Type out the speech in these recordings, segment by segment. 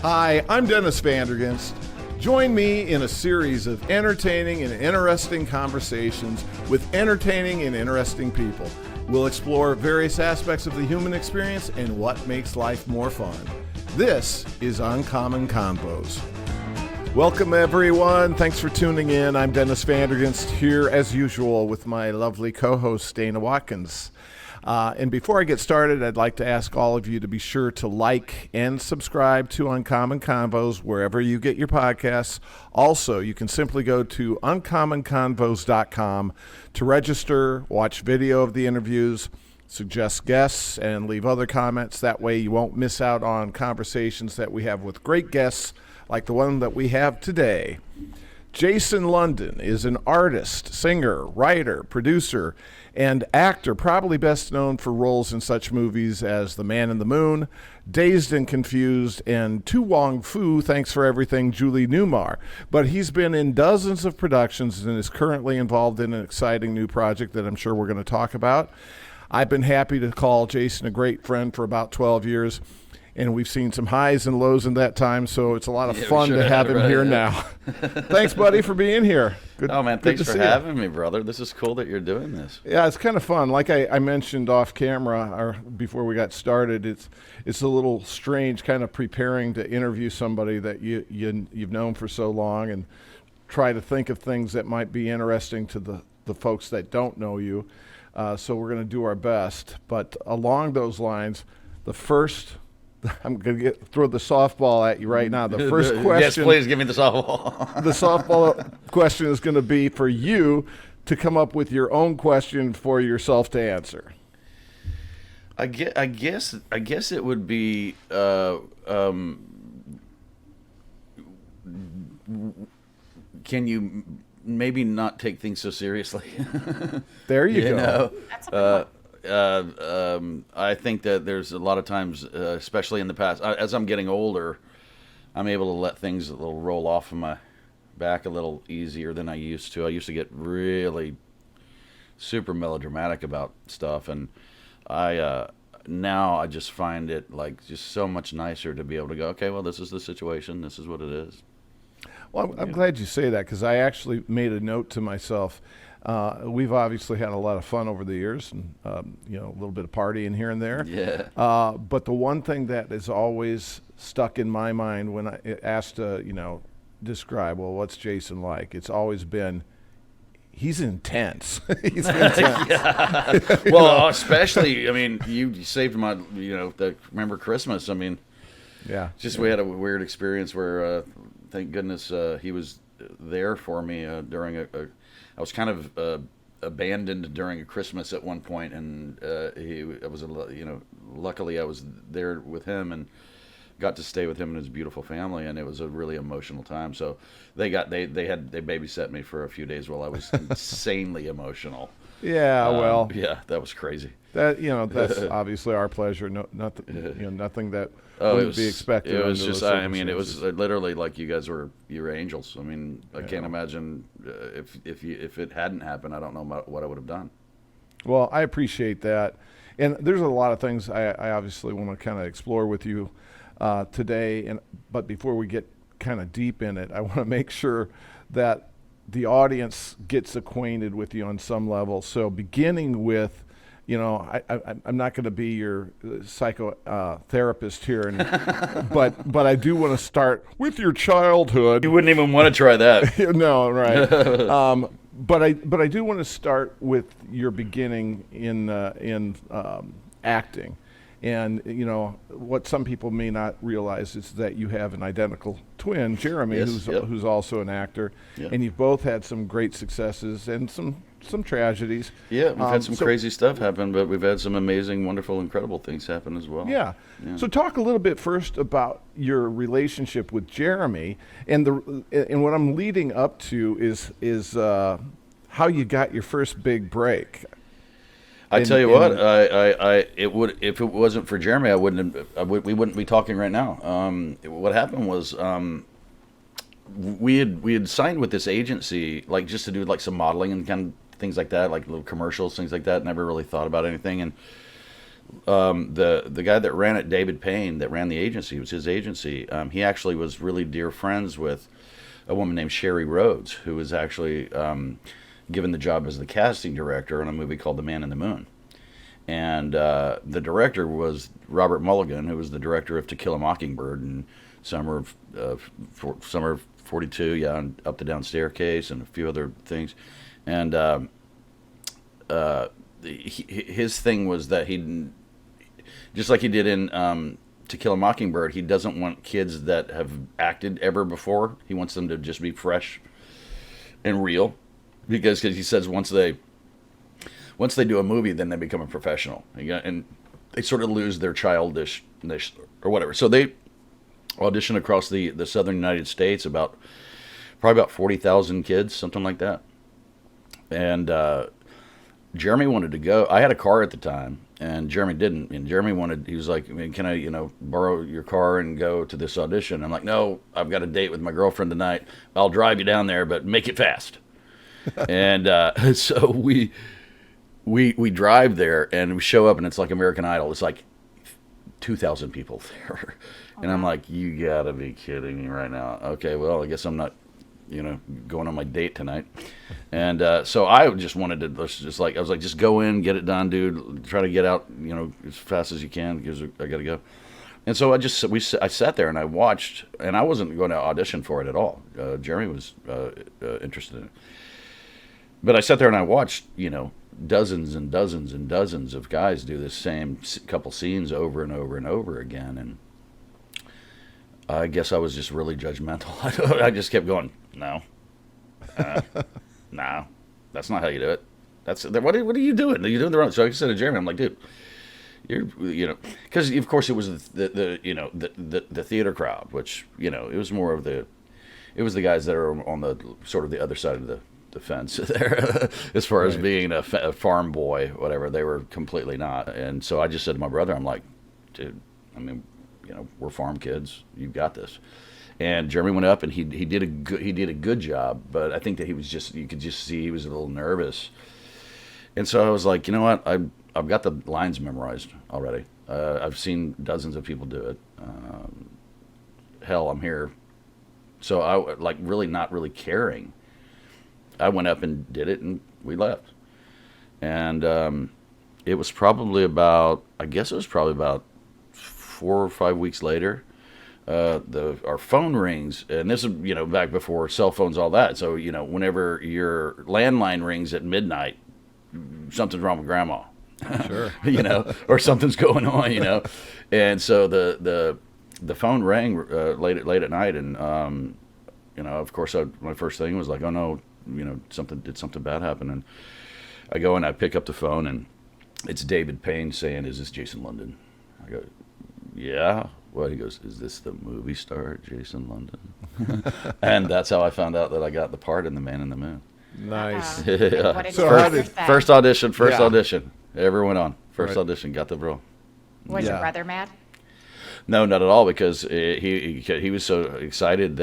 Hi, I'm Dennis Vanderginst. Join me in a series of entertaining and interesting conversations with entertaining and interesting people. We'll explore various aspects of the human experience and what makes life more fun. This is Uncommon Convos. Welcome, everyone. Thanks for tuning in. I'm Dennis Vanderginst here, as usual, with my lovely co-host, Dana Watkins. And before I get started, I'd like to ask all of you to be sure to like and subscribe to Uncommon Convos wherever you get your podcasts. Also, you can simply go to uncommonconvos.com to register, watch video of the interviews, suggest guests, and leave other comments. That way you won't miss out on conversations that we have with great guests like the one that we have today. Jason London is an artist, singer, writer, producer, and actor, probably best known for roles in such movies as The Man in the Moon, Dazed and Confused, and To Wong Fu, Thanks for Everything, Julie Newmar. But he's been in dozens of productions and is currently involved in an exciting new project that I'm sure we're going to talk about. I've been happy to call Jason a great friend for about 12 years. And we've seen some highs and lows in that time, so it's a lot of fun to have him here now. Thanks, buddy, for being here. Good, oh, man, thanks for having me, brother. This is cool that you're doing this. Yeah, it's kind of fun. Like I mentioned off camera or before we got started, it's a little strange kind of preparing to interview somebody that you've known for so long and try to think of things that might be interesting to the folks that don't know you. So we're going to do our best. But along those lines, I'm going to throw the softball at you right now. The first question. Yes, please give me the softball. The softball question is going to be for you to come up with your own question for yourself to answer. I guess it would be can you maybe not take things so seriously? There you go. Know? That's a good one. I think that there's a lot of times, especially in the past, as I'm getting older, I'm able to let things a little roll off of my back a little easier than I used to. I used to get really super melodramatic about stuff, and now I just find it like just so much nicer to be able to go, okay, well, this is the situation, this is what it is. Well, I'm glad you say that because I actually made a note to myself. We've obviously had a lot of fun over the years, and a little bit of partying here and there. Yeah. But the one thing that is always stuck in my mind when I asked to, describe, well, what's Jason like? It's always been, he's intense. He's intense. Yeah. Well, especially, I mean, you saved my, remember Christmas? I mean, yeah. Just we had a weird experience where, thank goodness, he was there for me during I was kind of abandoned during a Christmas at one point, and luckily I was there with him and got to stay with him and his beautiful family, and it was a really emotional time. So they babysat me for a few days while I was insanely emotional. Yeah, well, yeah, that was crazy. That that's obviously our pleasure. Nothing that wouldn't be expected. It was just, I mean, it was literally like you guys were angels. I mean, I can't imagine if it hadn't happened, I don't know what I would have done. Well, I appreciate that, and there's a lot of things I obviously want to kind of explore with you today. But before we get kind of deep in it, I want to make sure that the audience gets acquainted with you on some level. So beginning with, I'm not going to be your psychotherapist here, but I do want to start with your childhood. You wouldn't even want to try that. No, right. But I do want to start with your beginning in acting. And, what some people may not realize is that you have an identical twin, Jeremy, yes, who's also an actor. Yep. And you've both had some great successes and some tragedies. Yeah, we've had some crazy stuff happen, but we've had some amazing, wonderful, incredible things happen as well. Yeah. So talk a little bit first about your relationship with Jeremy. And what I'm leading up to is how you got your first big break. I tell you what, it would, if it wasn't for Jeremy, we wouldn't be talking right now. What happened was, we had signed with this agency, like just to do like some modeling and kind of things like that, like little commercials, things like that. Never really thought about anything. And The guy that ran it, David Payne, that ran the agency, it was his agency. He actually was really dear friends with a woman named Sherry Rhodes, who was actually given the job as the casting director on a movie called The Man in the Moon. And the director was Robert Mulligan, who was the director of To Kill a Mockingbird and summer of '42, yeah, and Up the Down Staircase and a few other things. And his thing was that he, just like he did in To Kill a Mockingbird, he doesn't want kids that have acted ever before. He wants them to just be fresh and real, because he says once they do a movie, then they become a professional, and they sort of lose their childishness or whatever. So they audition across the southern United States, probably about 40,000 kids, something like that. And Jeremy wanted to go. I had a car at the time, and Jeremy didn't. And he was like, can I, borrow your car and go to this audition? I'm like, no, I've got a date with my girlfriend tonight. I'll drive you down there, but make it fast. And so we drive there, and we show up, and it's like American Idol. It's like 2,000 people there. And I'm like, you gotta be kidding me right now. Okay, well, I guess I'm not, going on my date tonight. And so I just wanted to, I was like, just go in, get it done, dude. Try to get out, as fast as you can, because I gotta go. And so I sat there and I watched, and I wasn't going to audition for it at all. Jeremy was interested in it. But I sat there and I watched, dozens and dozens and dozens of guys do this same couple scenes over and over and over again. And I guess I was just really judgmental. I just kept going, no, that's not how you do it. What are you doing? Are you doing the wrong? So I said to Jeremy, I'm like, dude, because of course it was the theater crowd, which, it was more of it was the guys that are on the sort of the other side of the fence there, as far as being a farm boy, whatever. They were completely not. And so I just said to my brother, I'm like, dude, we're farm kids. You've got this. And Jeremy went up, and he did a good job, but I think that you could just see he was a little nervous. And so I was like, you know what? I've got the lines memorized already. I've seen dozens of people do it. Hell, I'm here. So I really not really caring. I went up and did it, and we left. And it was probably about 4 or 5 weeks later. Our phone rings, and this is back before cell phones, all that. So whenever your landline rings at midnight, something's wrong with Grandma. Sure. Or something's going on. And so the phone rang late at night, and of course my first thing was like, oh no. Something bad happen? And I go and I pick up the phone, and it's David Payne saying, is this Jason London? I go, yeah. Well, he goes, is this the movie star Jason London? And that's how I found out that I got the part in The Man in the Moon. Nice. Yeah. What did So you how think did- of that? First audition ever went on. First Right. audition, got the role. Was Yeah. your brother mad? No, not at all, because he was so excited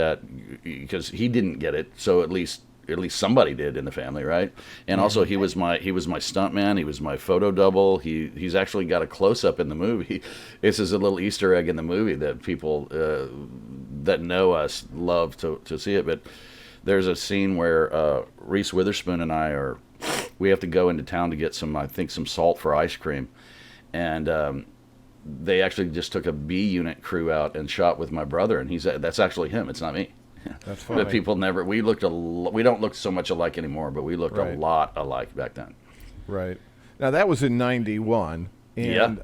because he didn't get it, so at least somebody did in the family, right? And also he was my stunt man. He was my photo double. He's actually got a close up in the movie. This is a little Easter egg in the movie that people that know us love to see it. But there's a scene where Reese Witherspoon and we have to go into town to get some salt for ice cream, and they actually just took a B unit crew out and shot with my brother, and that's actually him. It's not me. That's funny. But people we don't look so much alike anymore, but we looked Right. a lot alike back then. Right. Now that was in '91, and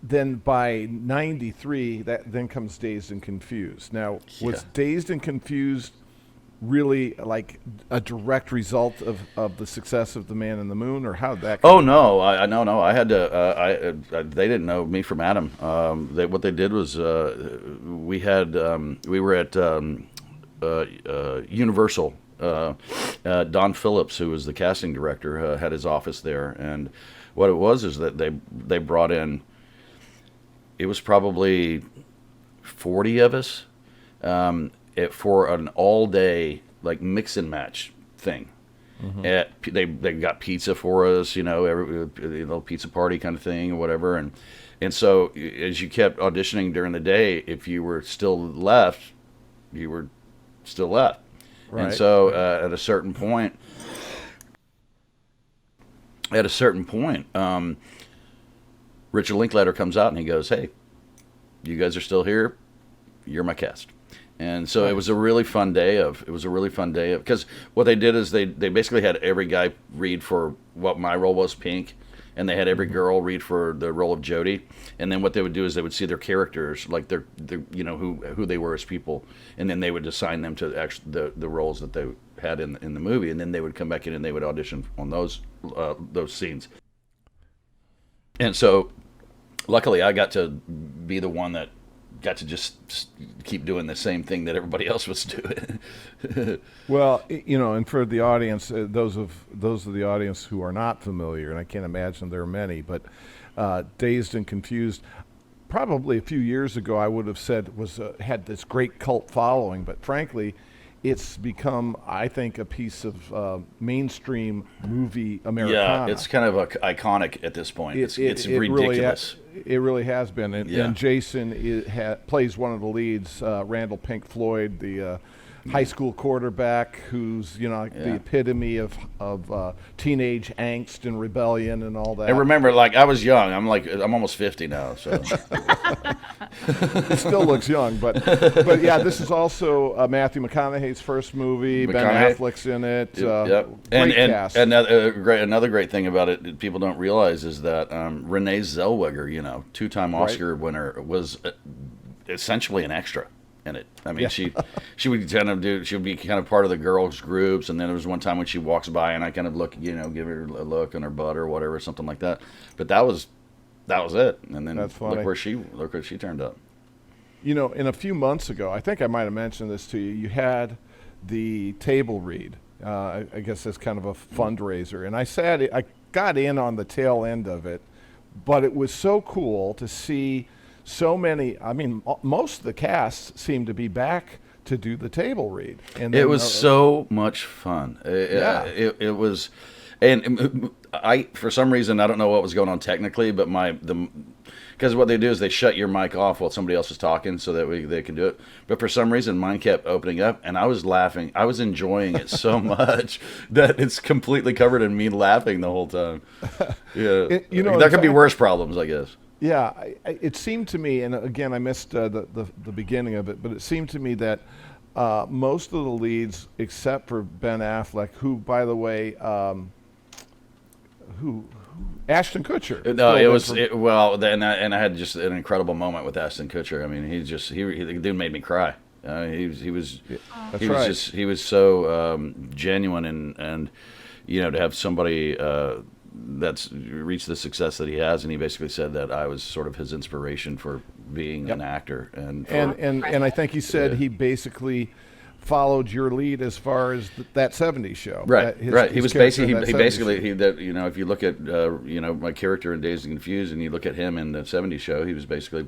then by '93, then comes Dazed and Confused. Now, was Yeah. Dazed and Confused really like a direct result of the success of The Man in the Moon, or how did that? Oh no, no. I had to. They didn't know me from Adam. What they did was we were at Universal. Don Phillips, who was the casting director, had his office there, and what it was is that they brought in. It was probably 40 of us. For an all-day mix and match thing, They got pizza for us, every little pizza party kind of thing or whatever. And so as you kept auditioning during the day, if you were still left, you were still left. Right. And so at a certain point, Richard Linklater comes out and he goes, "Hey, you guys are still here. You're my cast." And so it was a really fun day because what they did is they basically had every guy read for what my role was, Pink, and they had every girl read for the role of Jody. And then what they would do is they would see their characters, like their who they were as people, and then they would assign them to actually the roles that they had in the movie, and then they would come back in and they would audition on those scenes. And so luckily I got to be the one that got to just keep doing the same thing that everybody else was doing. Well, and for the audience, those of the audience who are not familiar, and I can't imagine there are many, but Dazed and Confused, probably a few years ago, I would have said had this great cult following, but frankly, it's become, I think, a piece of mainstream movie Americana. Yeah, it's kind of iconic at this point. It's ridiculous. It really has been. And Jason plays one of the leads, Randall Pink Floyd, the high school quarterback who's the epitome of teenage angst and rebellion and all that. And remember, I was young. I'm almost 50 now, so he still looks young. But yeah, this is also Matthew McConaughey's first movie. Ben Affleck's in it. Yep. Great cast. And another great thing about it people don't realize is that Renee Zellweger, two-time Oscar winner, was essentially an extra in it. I mean, she would be kind of part of the girls' groups, and then there was one time when she walks by and I kind of look, give her a look on her butt or whatever, something like that. But that was it. And then look where she turned up. In a few months ago, I think I might have mentioned this to you. You had the table read. I guess that's kind of a fundraiser, and I got in on the tail end of it, but it was so cool to see. So many, most of the cast seemed to be back to do the table read. And then, it was so much fun. It was, and for some reason, I don't know what was going on technically, but because what they do is they shut your mic off while somebody else is talking so that they can do it. But for some reason, mine kept opening up, and I was laughing. I was enjoying it so much that it's completely covered in me laughing the whole time. Yeah, there could be worse problems, I guess. Yeah, it seemed to me, and again, I missed the beginning of it, but it seemed to me that most of the leads, except for Ben Affleck, who, by the way, Ashton Kutcher. No, and I had just an incredible moment with Ashton Kutcher. I mean, the dude made me cry. He was so genuine and to have somebody that's reached the success that he has, and he basically said that I was sort of his inspiration for being an actor, and I think he said he basically followed your lead as far as that '70s show. Right. He was basically if you look at my character in Dazed and Confused, and you look at him in the '70s show, he was basically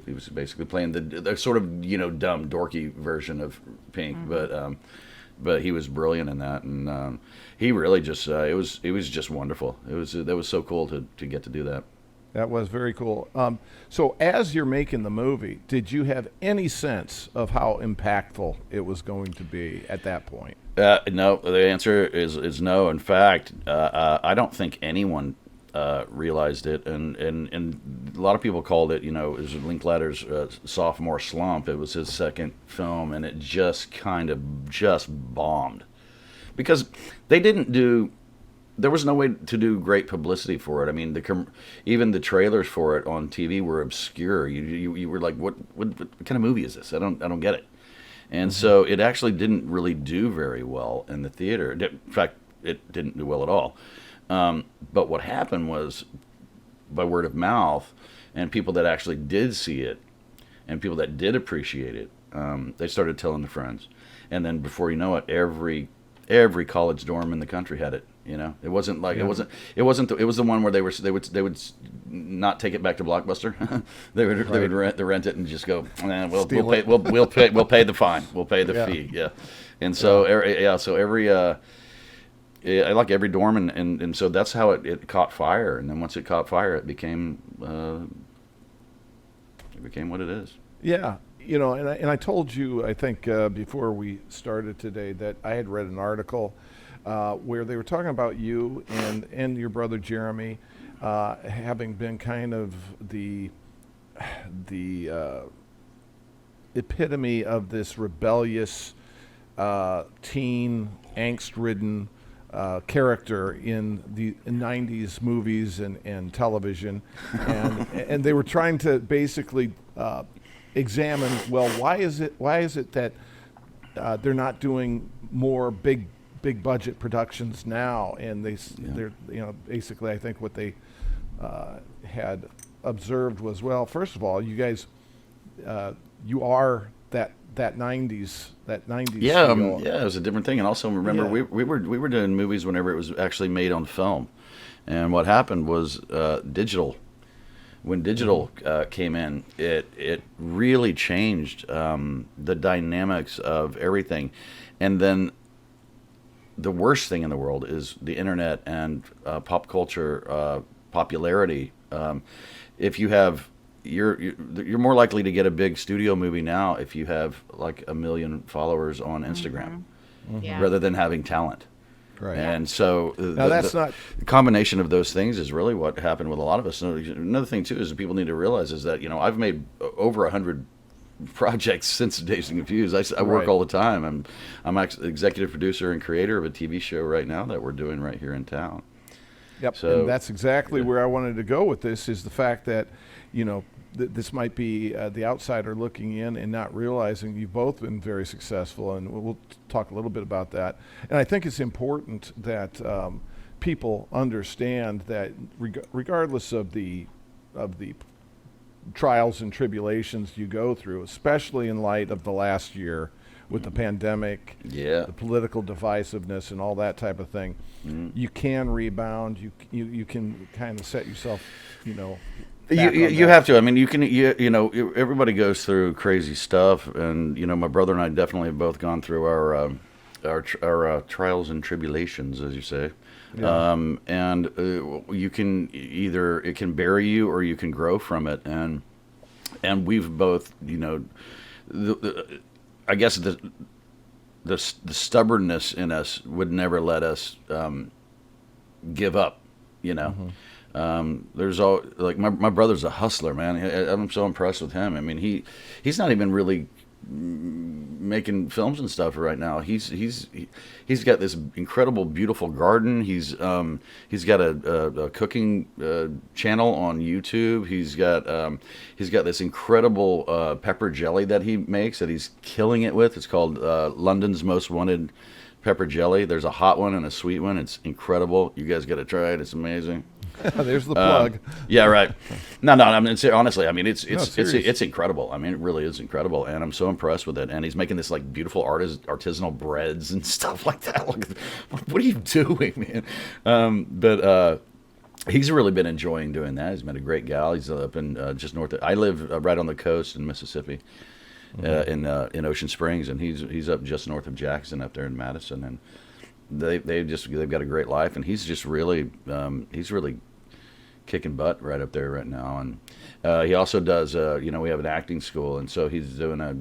playing the sort of dumb dorky version of Pink, but he was brilliant in that, and he really just it was just wonderful. That was so cool to get to do that. That was very cool. So as you're making the movie, did you have any sense of how impactful it was going to be at that point? No, the answer is no. In fact, I don't think anyone realized it, and a lot of people called it, it was Linklater's sophomore slump. It was his second film, and it just kind of bombed because they didn't do. There was no way to do great publicity for it. I mean, even the trailers for it on TV were obscure. You were like, what kind of movie is this? I don't get it. And so it actually didn't really do very well in the theater. In fact, it didn't do well at all. But what happened was, by word of mouth, and people that actually did see it, and people that did appreciate it, they started telling their friends. And then before you know it, every college dorm in the country had it. It wasn't like it was the one where they would not take it back to Blockbuster. they would rent it and just go, we'll pay the fine, we'll pay the fee, and so I like every dorm, and so that's how it caught fire. And then once it caught fire, it became what it is. Yeah, and I told you, I think, before we started today, that I had read an article where they were talking about you and your brother Jeremy having been kind of the epitome of this rebellious teen, angst-ridden character in the 90s movies and television, and they were trying to basically examine, well, why is it that they're not doing more big budget productions now? And they're basically, I think what they had observed was, well, first of all, you guys, you are that 90s Yeah, feel. yeah, it was a different thing. And also remember, we were doing movies whenever it was actually made on film, and what happened was digital. When digital came in, it really changed the dynamics of everything. And then the worst thing in the world is the internet and pop culture popularity. If you have you're more likely to get a big studio movie now if you have like 1 million followers on Instagram, Yeah. rather than having talent. Right. And so the combination of those things is really what happened with a lot of us. Another thing too is that people need to realize is that I've made over 100 projects since Dazed and Confused. I work all the time. I'm executive producer and creator of a TV show right now that we're doing right here in town. Yep, So, and that's exactly where I wanted to go with this, is the fact that, this might be the outsider looking in and not realizing you've both been very successful, and we'll talk a little bit about that. And I think it's important that people understand that regardless of the trials and tribulations you go through, especially in light of the last year with the pandemic, the political divisiveness and all that type of thing, you can rebound. You can kind of set yourself, You have to. I mean, everybody goes through crazy stuff, and my brother and I definitely have both gone through our trials and tribulations, as you say. Yeah. And you can it can bury you or you can grow from it, and we've both, I guess the stubbornness in us would never let us give up. There's all like my brother's a hustler, man. I'm so impressed with him. I mean, he's not even really making films and stuff right now. He's got this incredible, beautiful garden. He's got a cooking channel on YouTube. He's got this incredible pepper jelly that he makes that he's killing it with. It's called London's Most Wanted Pepper Jelly. There's a hot one and a sweet one. It's incredible. You guys got to try it. It's amazing. There's the plug. Yeah, right. No. I mean, honestly, I mean, it's incredible. I mean, it really is incredible, and I'm so impressed with it. And he's making this like beautiful artisanal breads and stuff like that. Like, what are you doing, man? But he's really been enjoying doing that. He's met a great gal. He's up in just north. I live right on the coast in Mississippi, in Ocean Springs, and he's up just north of Jackson, up there in Madison, and they've got a great life, and he's really kicking butt right up there right now. And he also does we have an acting school, and so he's doing a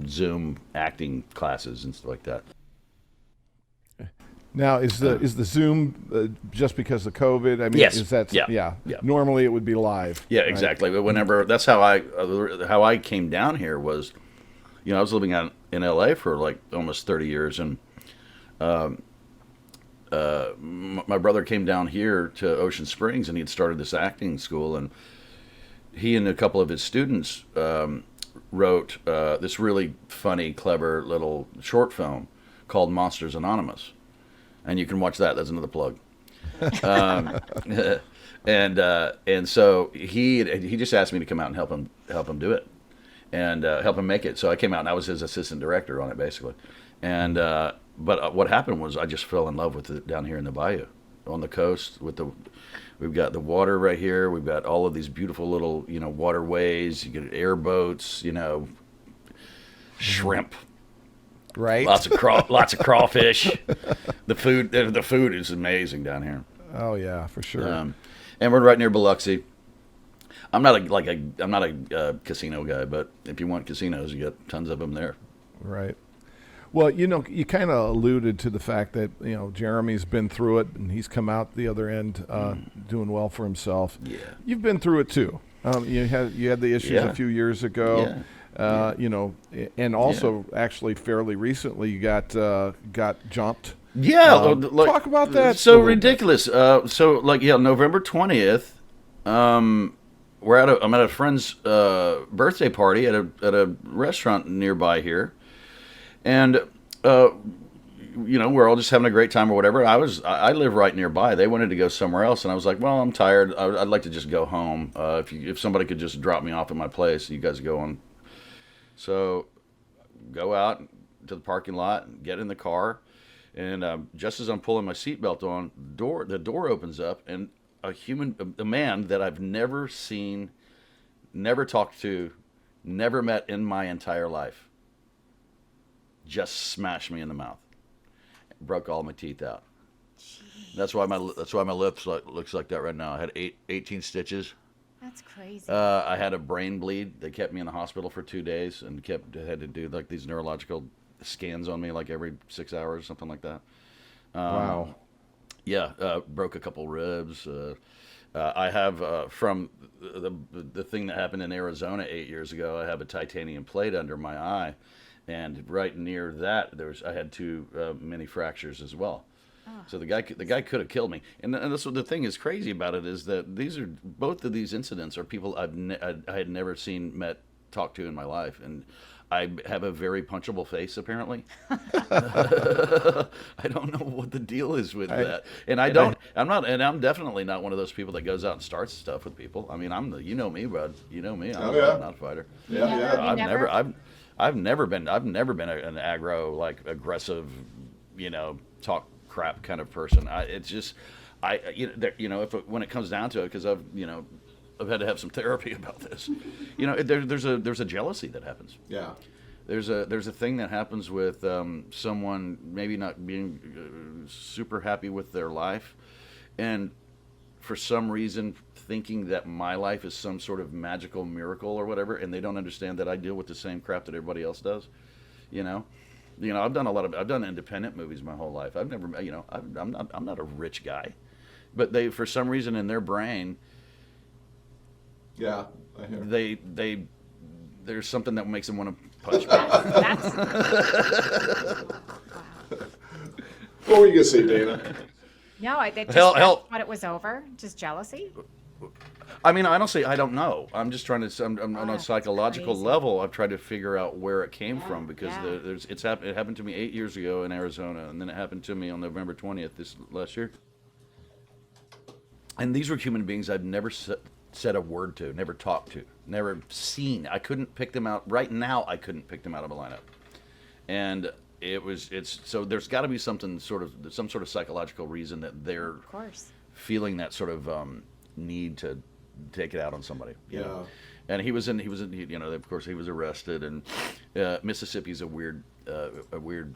Zoom acting classes and stuff like that. Now, is the Zoom just because of COVID? I mean, Yes. is that Yeah. Normally it would be live. Yeah, right? exactly. But whenever that's how I came down here was, I was living out in LA for like almost 30 years, and my brother came down here to Ocean Springs, and he had started this acting school, and he and a couple of his students wrote this really funny, clever little short film called Monsters Anonymous, and you can watch that. That's another plug. And so he just asked me to come out and help him do it, and help him make it. So I came out, and I was his assistant director on it, basically. And but what happened was I just fell in love with it down here in the bayou, on the coast. We've got the water right here. We've got all of these beautiful little waterways. You get airboats, shrimp. Right? Lots of crawfish. The food is amazing down here. Oh yeah, for sure. And we're right near Biloxi. I'm not a casino guy, but if you want casinos, you got tons of them there. Right. Well, you kind of alluded to the fact that Jeremy's been through it and he's come out the other end doing well for himself. Yeah. You've been through it too. You had the issues a few years ago. And also actually fairly recently you got jumped. Yeah, talk about that. So ridiculous. November 20th. I'm at a friend's birthday party at a restaurant nearby here, and we're all just having a great time or whatever. I live right nearby. They wanted to go somewhere else, and I was like, well, I'm tired. I'd like to just go home. If somebody could just drop me off at my place, you guys go on. So go out to the parking lot, and get in the car, and just as I'm pulling my seatbelt on, the door opens up, and a man that I've never seen, never talked to, never met in my entire life, just smashed me in the mouth, broke all my teeth out. Jeez. That's why my lips looks like that right now. I had 18 stitches. That's crazy. I had a brain bleed. They kept me in the hospital for 2 days and had to do like these neurological scans on me like every 6 hours, something like that. Wow. Yeah, broke a couple ribs. I have from the thing that happened in Arizona 8 years ago. I have a titanium plate under my eye, and right near that, I had 2 mini fractures as well. Oh. So the guy could have killed me. And that's what the thing is crazy about it is that both of these incidents are people I had never seen, met, talked to in my life, and I have a very punchable face, apparently. I don't know what the deal is with that, and I'm definitely not one of those people that goes out and starts stuff with people. I mean, you know me, bud. You know me. I'm not a fighter. Yeah. I've never been an aggro, like aggressive, talk crap kind of person. When it comes down to it, because I've had to have some therapy about this. There's a jealousy that happens. Yeah. There's a thing that happens with someone maybe not being super happy with their life, and for some reason thinking that my life is some sort of magical miracle or whatever, and they don't understand that I deal with the same crap that everybody else does. I've done independent movies my whole life. I've never, I'm not a rich guy, but they, for some reason in their brain, yeah, I hear. There's something that makes them want to punch me. What were you gonna say, Dana? No, I just thought it was over. Just jealousy. I mean, honestly, I don't know. I'm just trying to. I'm on a psychological level. I've tried to figure out where it came from because it happened to me 8 years ago in Arizona, and then it happened to me on November 20th this last year. And these were human beings I've never said a word to, never talked to, never seen. I couldn't pick them out. Right now, I couldn't pick them out of a lineup. And so there's got to be some sort of psychological reason that they're of course feeling that sort of need to take it out on somebody. You know? And he was in, of course he was arrested, and Mississippi's a weird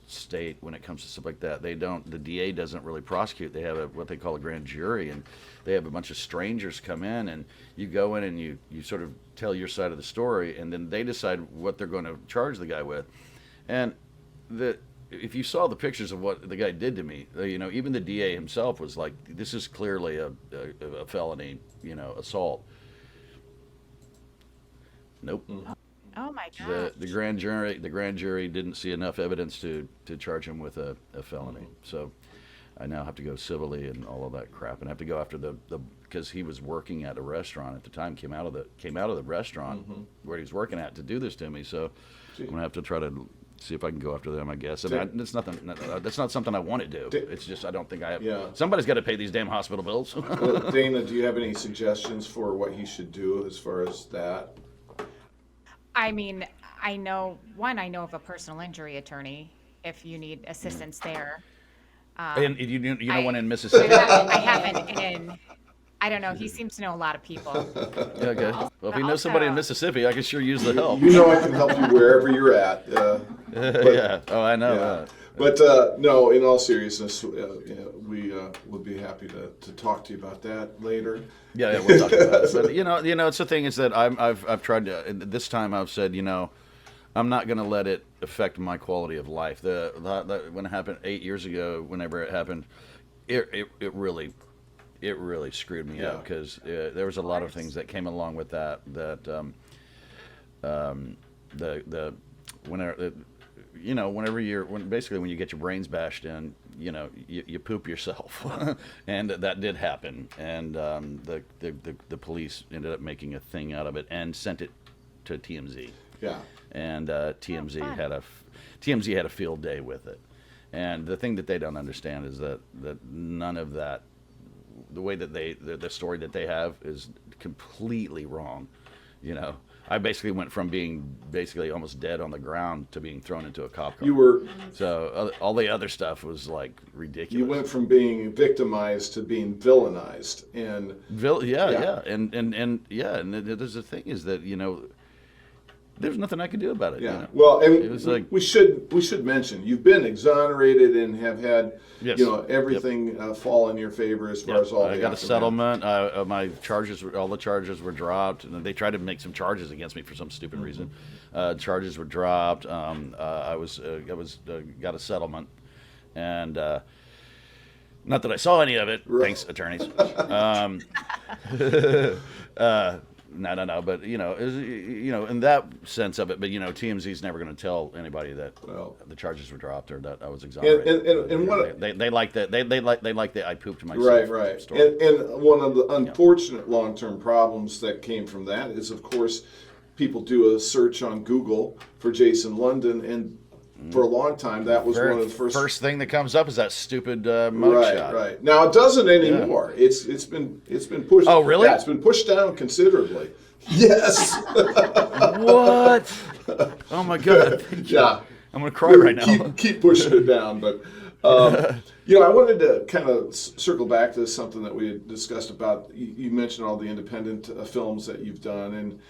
state when it comes to stuff like that. The DA doesn't really prosecute. They have what they call a grand jury, and they have a bunch of strangers come in, and you go in and you sort of tell your side of the story, and then they decide what they're going to charge the guy with. And if you saw the pictures of what the guy did to me, even the DA himself was like, this is clearly a felony, assault. Nope. Oh my God. The grand jury didn't see enough evidence to charge him with a felony. So I now have to go civilly and all of that crap, and have to go after because he was working at a restaurant at the time, came out of the restaurant where he was working at to do this to me. So I'm gonna have to try to see if I can go after them, I guess. It's nothing. That's not something I want to do. It's just I don't think I have. Yeah. Somebody's got to pay these damn hospital bills. Dana, do you have any suggestions for what he should do as far as that? I mean, I know of a personal injury attorney if you need assistance there. And you know one in Mississippi? I haven't. I don't know. He seems to know a lot of people. Okay. Well, if he knows somebody in Mississippi, I can sure use the help. I can help you wherever you're at. Yeah. Oh, I know that. But no, in all seriousness, we would be happy to talk to you about that later. Yeah, we'll talk about it. But it's the thing is that I've tried to. This time I've said, I'm not going to let it affect my quality of life. When it happened 8 years ago, whenever it happened, it really screwed me up because there was a lot of things that came along with that. When you get your brains bashed in, you poop yourself, and that did happen. And the police ended up making a thing out of it and sent it to TMZ. Yeah. And TMZ had a field day with it. And the thing that they don't understand is that none of that, the way that the story that they have is completely wrong. I basically went from being basically almost dead on the ground to being thrown into a cop car. So all the other stuff was like ridiculous. You went from being victimized to being villainized, and and there's the thing is that there's nothing I could do about it. Yeah. Well, and it was we should mention you've been exonerated and have had everything fall in your favor as far as all. I got a settlement. My charges, all the charges were dropped, and they tried to make some charges against me for some stupid reason. Charges were dropped. I got a settlement, and not that I saw any of it. Right. Thanks, attorneys. No, but in that sense of it, but TMZ's never going to tell anybody that the charges were dropped or that I was exonerated. And what they like that they like that I pooped myself. Right. And one of the unfortunate long-term problems that came from that is, of course, people do a search on Google for Jason London, and for a long time that was one of the first thing that comes up is that stupid mugshot. Right. Now it doesn't anymore. Yeah. It's been pushed. Oh, really? Yeah, it's been pushed down considerably. Yes. What? Oh my God. Yeah. I'm gonna cry right now. Keep pushing it down, but I wanted to kind of circle back to something that we had discussed about. You mentioned all the independent films that you've done, and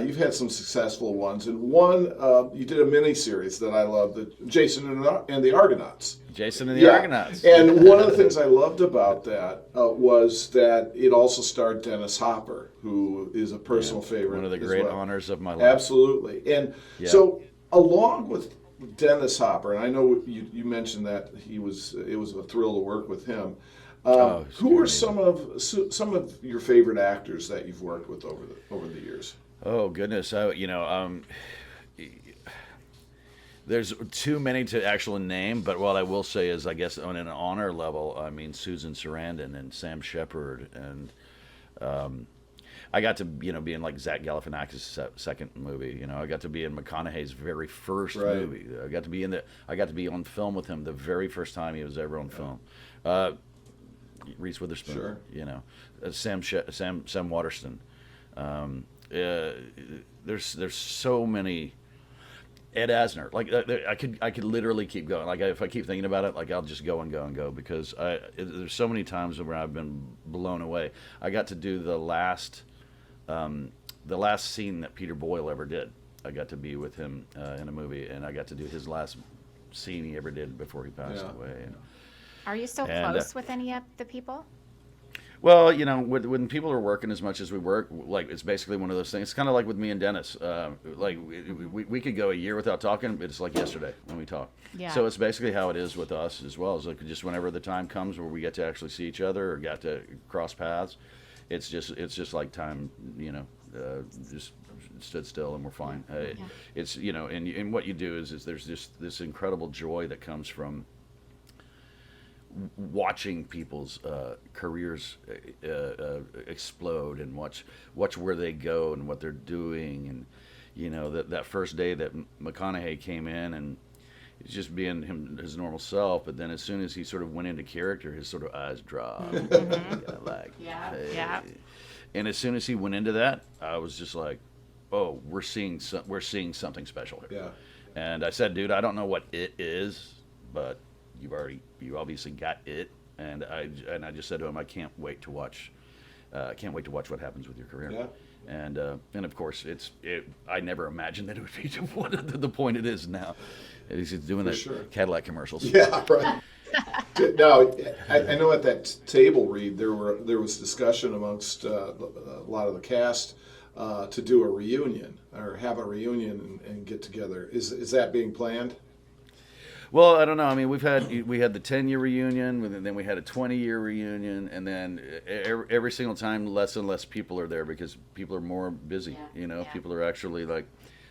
you've had some successful ones. And one, you did a mini series that I loved, Jason and the Argonauts. Jason and the Argonauts. And one of the things I loved about that was that it also starred Dennis Hopper, who is a personal favorite. One of the great honors of my life. Absolutely. And so, along with Dennis Hopper, and I know you mentioned that it was a thrill to work with him. Who are some of your favorite actors that you've worked with over the years? Oh goodness, there's too many to actually name. But what I will say is, I guess on an honor level, I mean Susan Sarandon and Sam Shepard, and I got to be in like Zach Galifianakis' second movie. I got to be in McConaughey's very first movie. I got to be on film with him the very first time he was ever on film. Reese Witherspoon. Sure. Sam Waterston. There's so many. Ed Asner, like I could literally keep going. Like if I keep thinking about it, like I'll just go and go and go because there's so many times where I've been blown away. I got to do the last scene that Peter Boyle ever did. I got to be with him in a movie, and I got to do his last scene he ever did before he passed away. Are you so close with any of the people? Well, when people are working as much as we work, like it's basically one of those things. It's kind of like with me and Dennis. Like we could go a year without talking, but it's like yesterday when we talk. Yeah. So it's basically how it is with us as well. It's like just whenever the time comes where we get to actually see each other or got to cross paths, it's just like time, just stood still and we're fine. It's and what you do is there's just this incredible joy that comes from watching people's careers explode and watch where they go and what they're doing, and that first day that McConaughey came in and he's just being his normal self, but then as soon as he sort of went into character, his sort of eyes dropped. And as soon as he went into that, I was just like, oh, we're seeing something special here. Yeah. And I said, dude, I don't know what it is, but you obviously got it, and I just said to him, I can't wait to watch what happens with your career. Yeah. And of course, I never imagined that it would be to the point it is now. He's doing the Cadillac commercials. Yeah, right. Now, I know at that table read there was discussion amongst a lot of the cast to do a reunion or have a reunion and get together. Is that being planned? Well, I don't know. I mean, we had the 10-year reunion, and then we had a 20-year reunion, and then every single time, less and less people are there because people are more busy. People are actually like,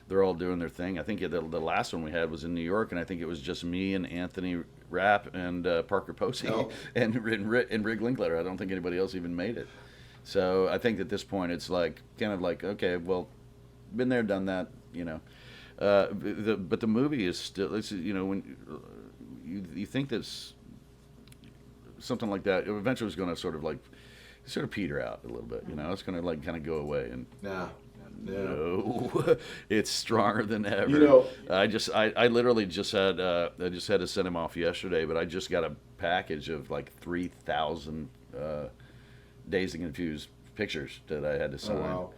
they're all doing their thing. I think the last one we had was in New York, and I think it was just me and Anthony Rapp and Parker Posey and Rig Linklater. I don't think anybody else even made it. So I think at this point it's like kind of like, okay, well, been there, done that, but the movie is still, when you think that something like that eventually is going to sort of peter out a little bit. It's going to like kind of go away. And no, it's stronger than ever. I literally just had to send him off yesterday, but I just got a package of like 3,000 Dazed and Confused pictures that I had to sign. Oh, wow.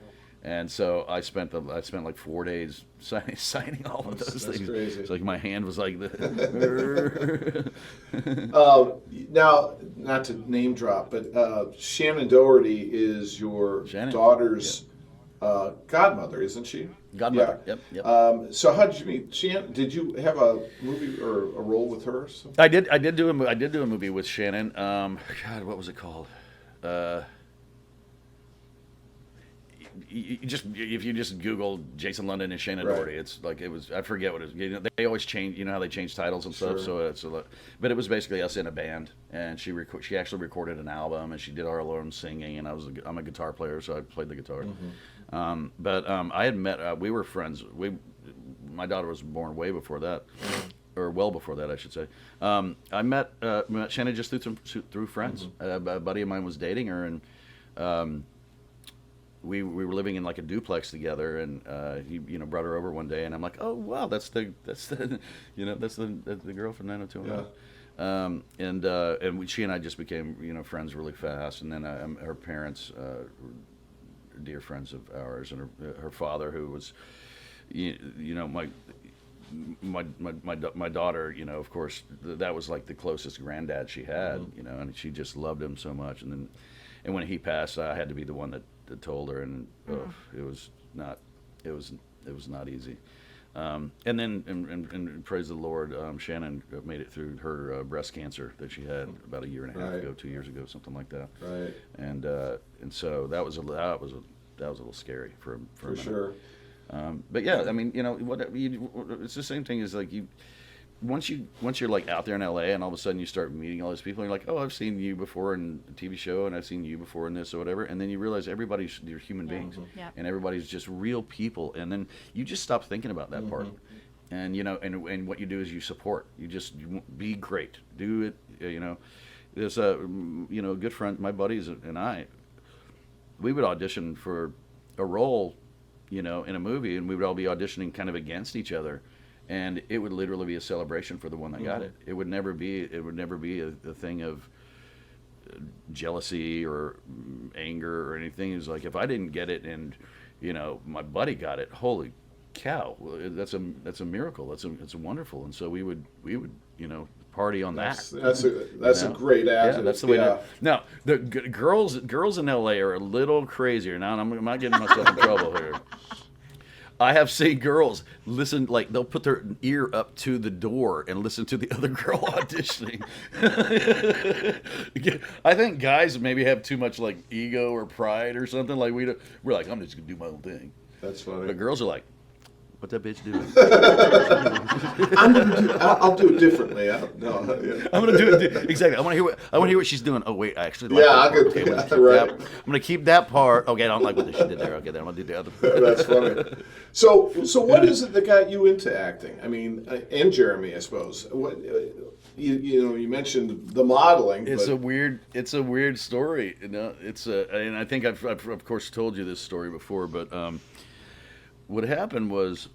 And so I spent like 4 days signing all of those things. Crazy. It's like my hand was like now, not to name drop, but Shannon Doherty is your daughter's godmother, isn't she? Godmother. Yeah. Yep. So how did you meet Shannon? Did you have a movie or a role with her? I did do a movie with Shannon. God, what was it called? If you just Google Jason London and Shannon Doherty, it's like I forget what it was. They always change. How they change titles and stuff. So but it was basically us in a band, and she actually recorded an album, and she did our own singing, and I'm a guitar player, so I played the guitar. Mm-hmm. But I had met. We were friends. My daughter was born way before that. Or well before that, I should say. I met Shannon just through friends. Mm-hmm. A buddy of mine was dating her, and we were living in like a duplex together. And he brought her over one day, and I'm like, oh wow, that's the girl from 90210. Yeah. And she and I just became friends really fast. And then her parents, dear friends of ours, and her father, who was my daughter, of course, that was like the closest granddad she had, mm-hmm. And she just loved him so much. And when he passed, I had to be the one that told her, and it was not easy. And then, and praise the Lord, Shannon made it through her breast cancer that she had about a year and a half ago, 2 years ago, something like that. Right. And so that was a little scary for a minute. Sure. But yeah, I mean, it's the same thing as like once you're like out there in LA and all of a sudden you start meeting all these people and you're like, oh, I've seen you before in a TV show and I've seen you before in this or whatever, and then you realize they're human beings, and everybody's just real people, and then you just stop thinking about that part, and and what you do is you support, you be great, do it, There's a good friend, my buddies and I, we would audition for a role, in a movie, and we would all be auditioning kind of against each other, and it would literally be a celebration for the one that got it. It would never be a thing of jealousy or anger or anything. It was like, if I didn't get it and my buddy got it, holy cow, that's a miracle. That's a wonderful. And so we would party on that. That's a great attitude. Yeah, that's the way. Now the girls in LA are a little crazier. Now I'm not getting myself in trouble here. I have seen girls listen, like they'll put their ear up to the door and listen to the other girl auditioning. I think guys maybe have too much like ego or pride or something. Like we're like, I'm just gonna do my own thing. That's funny. But girls are like, what that bitch doing? I'll do it differently. I'm gonna do it exactly. I want to hear what she's doing. Oh wait, I actually like that. I'm gonna keep that part. Okay, I don't like what she did there. Okay, then I'm gonna do the other. That's funny. So what is it that got you into acting? I mean, and Jeremy, I suppose. What you mentioned the modeling. It's a weird story. And I think I've of course told you this story before, but. What happened was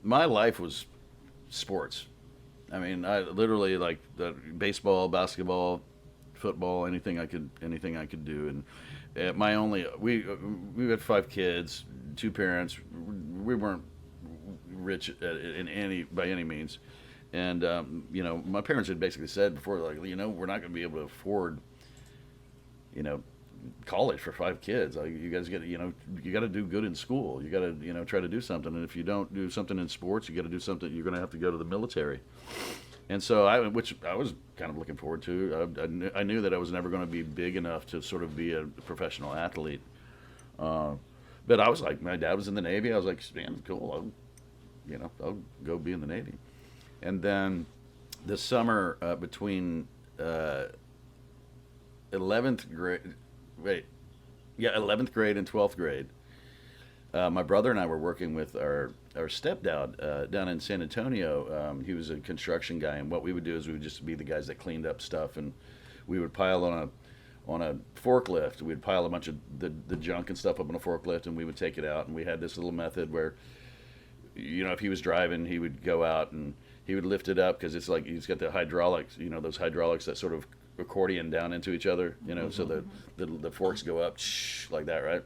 my life was sports. I mean, I literally baseball, basketball, football, anything I could do. we had 5 kids, 2 parents. We weren't rich by any means, and my parents had basically said before, like, we're not going to be able to afford, college for 5 kids. Like, you guys you got to do good in school. You got to try to do something, and if you don't do something in sports, you got to do something. You're going to have to go to the military. And so which I was kind of looking forward to. I knew that I was never going to be big enough to sort of be a professional athlete. But I was like, my dad was in the Navy. I was like, man, cool. I'll go be in the Navy. And then the summer between 11th grade and 12th grade, my brother and I were working with our stepdad down in San Antonio. He was a construction guy, and what we would do is we would just be the guys that cleaned up stuff, and we would pile on a forklift. We'd pile a bunch of the junk and stuff up on a forklift, and we would take it out. And we had this little method where, if he was driving, he would go out and he would lift it up, because it's like he's got the hydraulics, those hydraulics that sort of accordion down into each other, so the forks go up like that, right?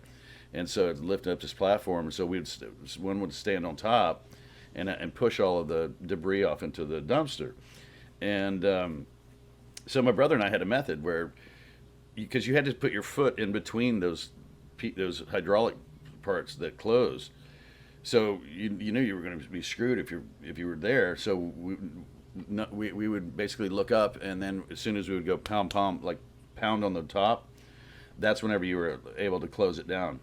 And so it's lifting up this platform, and so one would stand on top and push all of the debris off into the dumpster. And so my brother and I had a method where, because you had to put your foot in between those hydraulic parts that close, so you knew you were going to be screwed if you were there. So we would basically look up, and then as soon as we would go pound on the top, that's whenever you were able to close it down.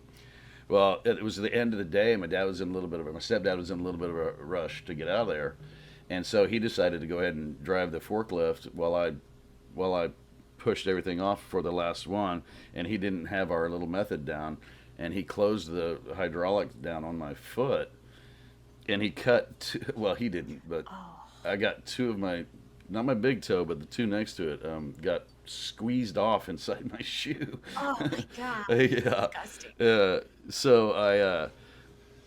Well, it was the end of the day. My stepdad was in a little bit of a rush to get out of there, and so he decided to go ahead and drive the forklift while I pushed everything off for the last one. And he didn't have our little method down, and he closed the hydraulics down on my foot, and he cut. He didn't, but I got 2 of not my big toe, but the 2 next to it, got squeezed off inside my shoe. Oh my god! Yeah. Disgusting. So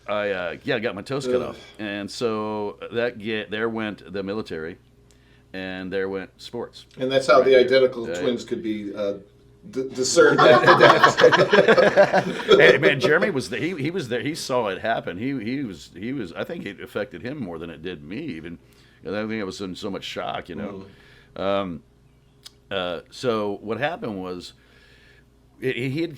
I got my toes cut off, and so there went the military, and there went sports. And that's how the identical twins could be discerned. Hey man, Jeremy was there. He was there. He saw it happen. He was. I think it affected him more than it did me. Even I think I was in so much shock. So what happened was, he had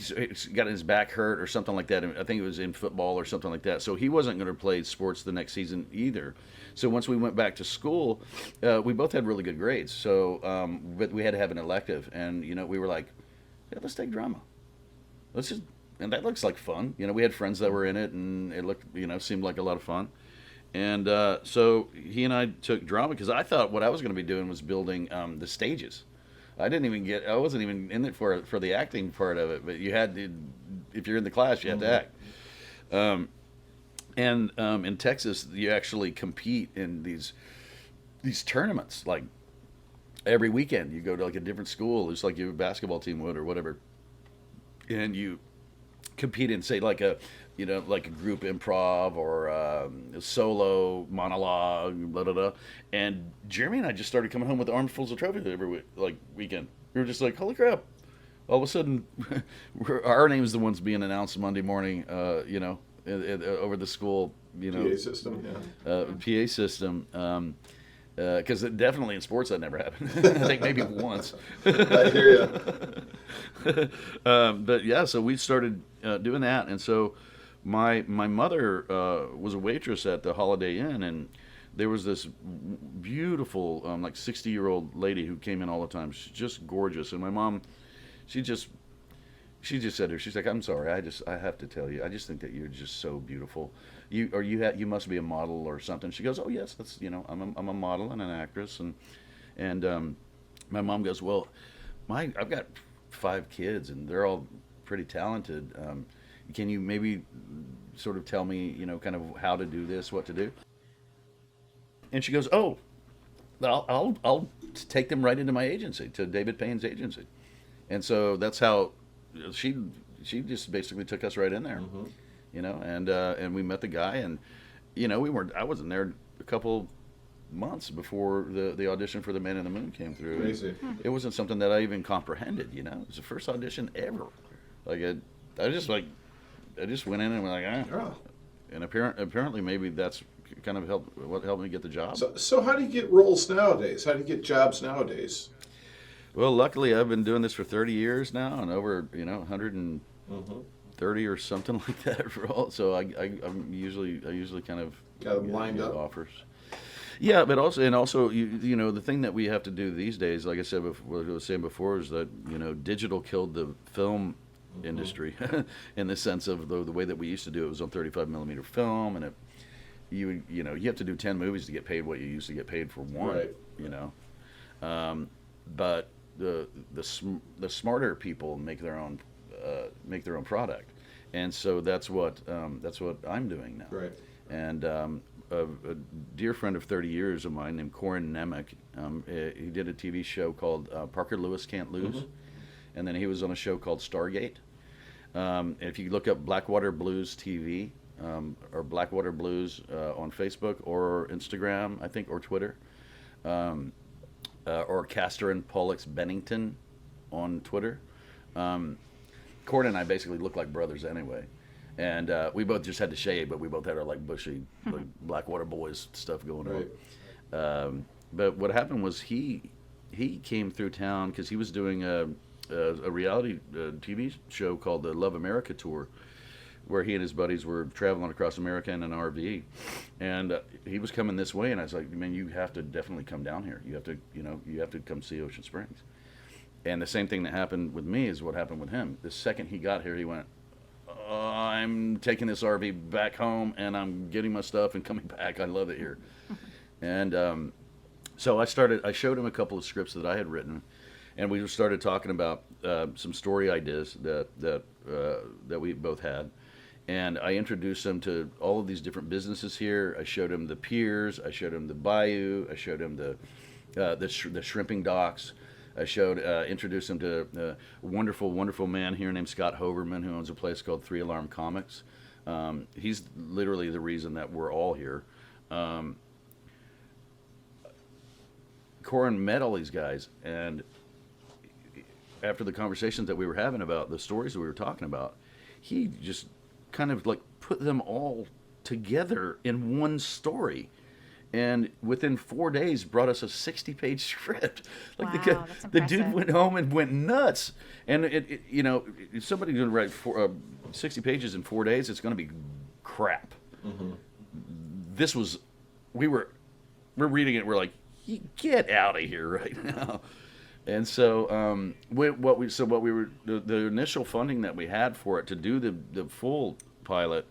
got his back hurt or something like that. I think it was in football or something like that. So he wasn't going to play sports the next season either. So once we went back to school, we both had really good grades. So, but we had to have an elective, and we were like, yeah, let's take drama. And that looks like fun. We had friends that were in it, and it looked, seemed like a lot of fun. And so he and I took drama, because I thought what I was going to be doing was building the stages. I wasn't even in it for the acting part of it, but you had to, if you're in the class, you had to act. And in Texas, you actually compete in these tournaments, like every weekend. You go to like a different school, it's like your basketball team would or whatever, and you compete in, say, like a group improv or a solo monologue, blah, blah, blah. And Jeremy and I just started coming home with armfuls of trophies every weekend. We were just like, holy crap. All of a sudden, our name's the ones being announced Monday morning, over the school, PA system, yeah. PA system. Because definitely in sports that never happened. I think maybe once. I hear you. But yeah, so we started doing that, and so my mother was a waitress at the Holiday Inn, and there was this beautiful 60-year-old lady who came in all the time. She's just gorgeous, and my mom, she just said to her, she's like, I'm sorry, I have to tell you, I just think that you're just so beautiful. You must be a model or something. She goes, oh yes, that's I'm a model and an actress, and my mom goes, well, I've got 5 kids and they're all pretty talented. Can you maybe sort of tell me kind of how to do this, what to do? And she goes, oh, I'll take them right into my agency, to David Payne's agency. And so that's how she just basically took us right in there. And we met the guy, and I wasn't there a couple months before the audition for The Man in the Moon came through. Crazy. It wasn't something that I even comprehended. It was the first audition ever. Like I just went in and went like, Oh. and apparently maybe that's kind of what helped me get the job. So how do you get roles nowadays? How do you get jobs nowadays? Well, luckily I've been doing this for 30 years now, and over 130 or something like that for all. So I usually kind of Got them lined get up. offers. Yeah, but also the thing that we have to do these days, like I said, what I was saying before, is that digital killed the film industry in the sense of the way that we used to do it was on 35 millimeter film, and you have to do 10 movies to get paid what you used to get paid for one. Right. But the smarter people make their own product, and so that's what I'm doing now. Right. And a dear friend of 30 years of mine named Corin Nemec, he did a TV show called Parker Lewis Can't Lose, and then he was on a show called Stargate. If you look up Blackwater Blues TV or Blackwater Blues on Facebook or Instagram, I think, or Twitter, or Castor and Pollux Bennington on Twitter. Corin and I basically look like brothers anyway. And we both just had to shave, but we both had our like bushy like Blackwater Boys stuff going on. But what happened was he came through town because he was doing a reality TV show called the Love America Tour, where he and his buddies were traveling across America in an RV, and he was coming this way, and I was like, man, you have to definitely come down here. You have to come see Ocean Springs. And the same thing that happened with me is what happened with him. The second he got here, he went, I'm taking this RV back home, and I'm getting my stuff and coming back. I love it here. And so I showed him a couple of scripts that I had written, and we started talking about some story ideas that we both had. And I introduced him to all of these different businesses here. I showed him the piers. I showed him the bayou. I showed him the shrimping docks. I introduced him to a wonderful, wonderful man here named Scott Hoverman, who owns a place called 3 Alarm Comics. He's literally the reason that we're all here. Corin met all these guys, and after the conversations that we were having about the stories that we were talking about, he just kind of like put them all together in one story. And within 4 days, brought us a 60-page script. Like Wow, the dude went home and went nuts. And if somebody's going to write 60 pages in 4 days, it's going to be crap. This was, we're reading it. We're like, get out of here right now. And so the initial funding that we had for it to do the full pilot,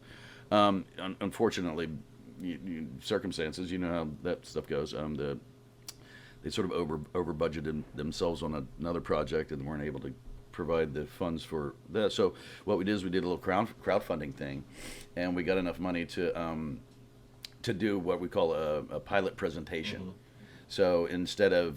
unfortunately, circumstances, you know how that stuff goes. They sort of over budgeted themselves on another project and weren't able to provide the funds for that. So what we did is we did a little crowdfunding thing, and we got enough money to do what we call a pilot presentation. So instead of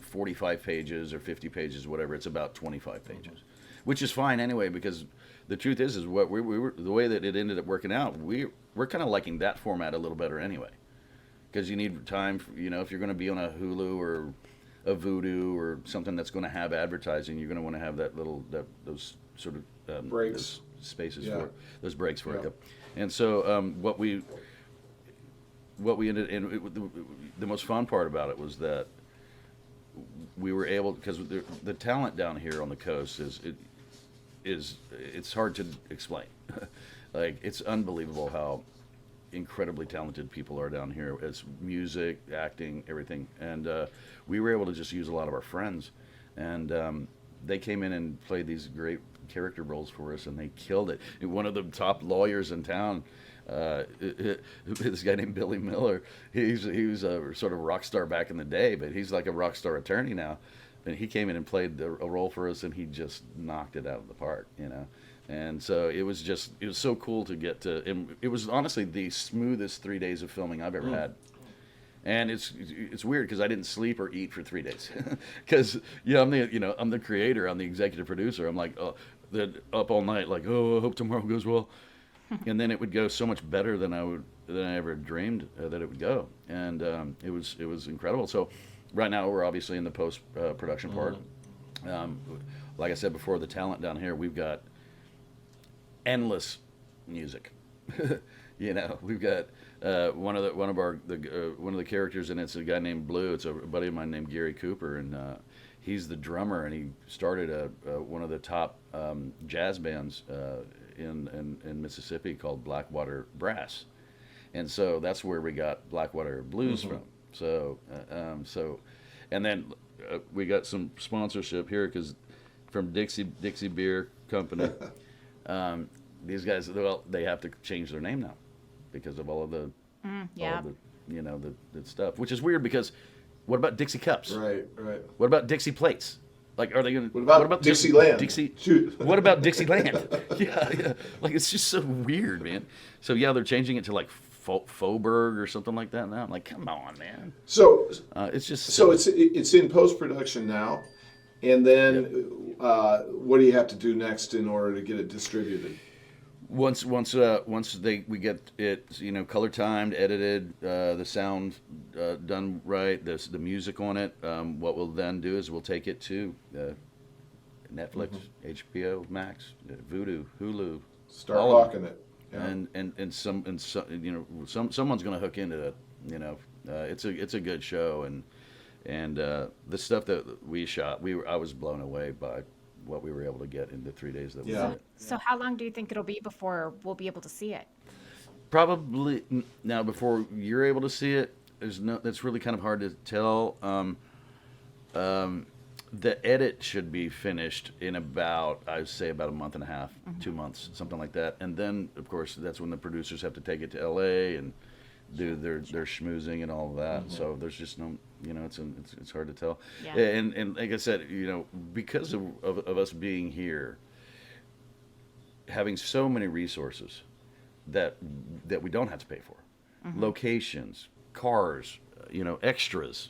45 pages or 50 pages, whatever, it's about 25 pages, which is fine anyway, because the truth is what we were, the way that it ended up working out, we're kind of liking that format a little better anyway, because you need time for, if you're going to be on a Hulu or a Vudu or something that's going to have advertising, you're going to want to have those sort of breaks, those spaces for it, those breaks for it. Yep. And so what we ended, and the most fun part about it was that we were able, because the talent down here on the coast it's hard to explain. Like, it's unbelievable how incredibly talented people are down here. It's music, acting, everything. And we were able to just use a lot of our friends, and they came in and played these great character roles for us, and they killed it. And one of the top lawyers in town, this guy named Billy Miller, he was a sort of rock star back in the day, but he's like a rock star attorney now. And he came in and played a role for us, and he just knocked it out of the park, And so it was so cool to get to. It was honestly the smoothest 3 days of filming I've ever had. And it's weird because I didn't sleep or eat for 3 days, because I'm the creator, I'm the executive producer. I'm like up all night, like, I hope tomorrow goes well, and then it would go so much better than I ever dreamed that it would go, and it was incredible. So right now we're obviously in the post production part. A like I said before, the talent down here, we've got endless music. We've got one of the characters, and it's a guy named Blue. It's a buddy of mine named Gary Cooper, and he's the drummer, and he started one of the top jazz bands in Mississippi called Blackwater Brass, and so that's where we got Blackwater Blues from. So and then we got some sponsorship here because from Dixie Beer Company. These guys, well, they have to change their name now because of all of the, the stuff, which is weird because what about Dixie cups? Right. What about Dixie plates? Like, are they going to? What about Dixieland? What about Dixieland? yeah. Like, it's just so weird, man. So yeah, they're changing it to like Faubourg or something like that now. I'm like, come on, man. So it's just so it's in post production now, and then what do you have to do next in order to get it distributed? Once we get it, color timed, edited, the sound done right, the music on it. What we'll then do is we'll take it to Netflix, HBO Max, Vudu, Hulu. Start hawking it. Yeah. And someone's going to hook into it. It's a good show, and the stuff that we shot, I was blown away by what we were able to get in the 3 days that we did it. So how long do you think it'll be before we'll be able to see it? Probably now before you're able to see it. That's really kind of hard to tell. The edit should be finished in about, I'd say, about a month and a half, 2 months, something like that. And then, of course, that's when the producers have to take it to LA and do their schmoozing and all of that. So there's just no, it's hard to tell. Yeah. And like I said, because of us being here, having so many resources that we don't have to pay for, locations, cars, extras,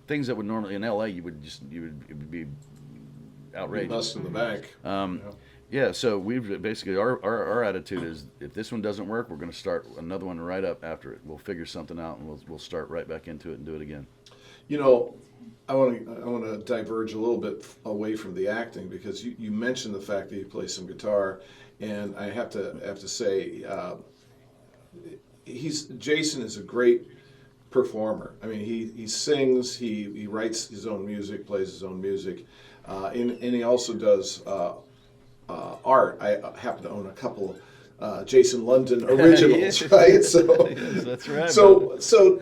things that would normally in LA it would be outrageous. Bust in the bank. Yeah, so we've basically our attitude is if this one doesn't work, we're going to start another one right up after it. We'll figure something out and we'll start right back into it and do it again. I want to diverge a little bit away from the acting because you mentioned the fact that you play some guitar, and I have to say Jason is a great performer. I mean, he sings, he writes his own music, plays his own music, and he also does art. I happen to own a couple of Jason London originals, right? So yes, that's right. So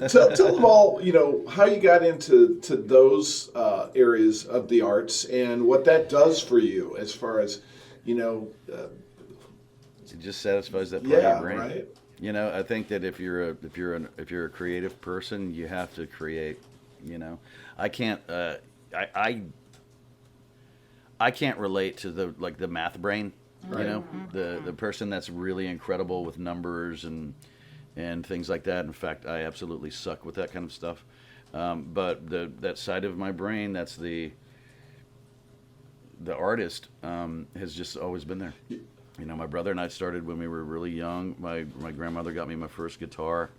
tell them all, how you got into those areas of the arts and what that does for you as far as, it just satisfies that part of your brain. Right. I think that if you're a creative person, you have to create. I can't. I can't relate to the math brain. Right. The person that's really incredible with numbers and things like that. In fact, I absolutely suck with that kind of stuff. But that side of my brain, that's the artist, has just always been there. My brother and I started when we were really young. My grandmother got me my first guitar,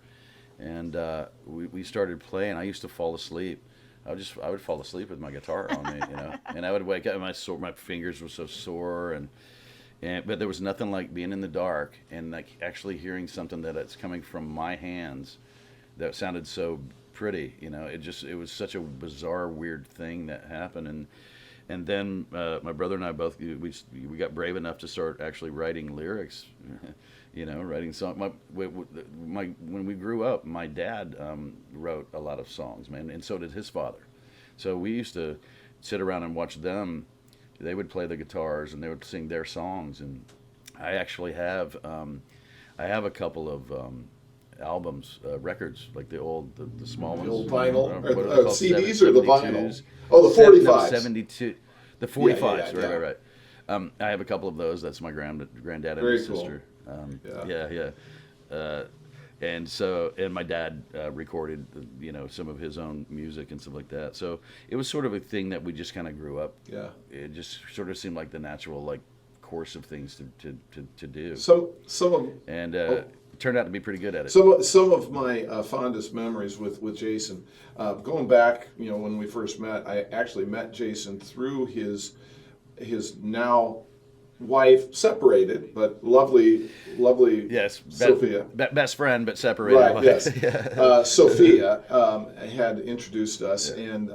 and we started playing. I used to fall asleep. I would fall asleep with my guitar on me, and I would wake up and my fingers were so sore, but there was nothing like being in the dark and like actually hearing something that's coming from my hands that sounded so pretty. It was such a bizarre, weird thing that happened, and then my brother and I both we got brave enough to start actually writing lyrics, writing songs. When we grew up, my dad wrote a lot of songs, man, and so did his father. So we used to sit around and watch them. They would play the guitars and they would sing their songs, and I actually have a couple of albums, records, like the small ones. The old vinyl, or the CDs or the vinyl? Oh, the 45s. 72, the 45s, yeah. right. I have a couple of those. That's my granddad and Very my sister. Cool. And my dad recorded, some of his own music and stuff like that. So it was sort of a thing that we just kind of grew up. Yeah. It just sort of seemed like the natural course of things to do. Turned out to be pretty good at it. Some of my fondest memories with Jason, going back, when we first met, I actually met Jason through his his now wife, separated, but lovely Yes, Sophia. Best friend, but separated. Right, yes. Sophia had introduced us, and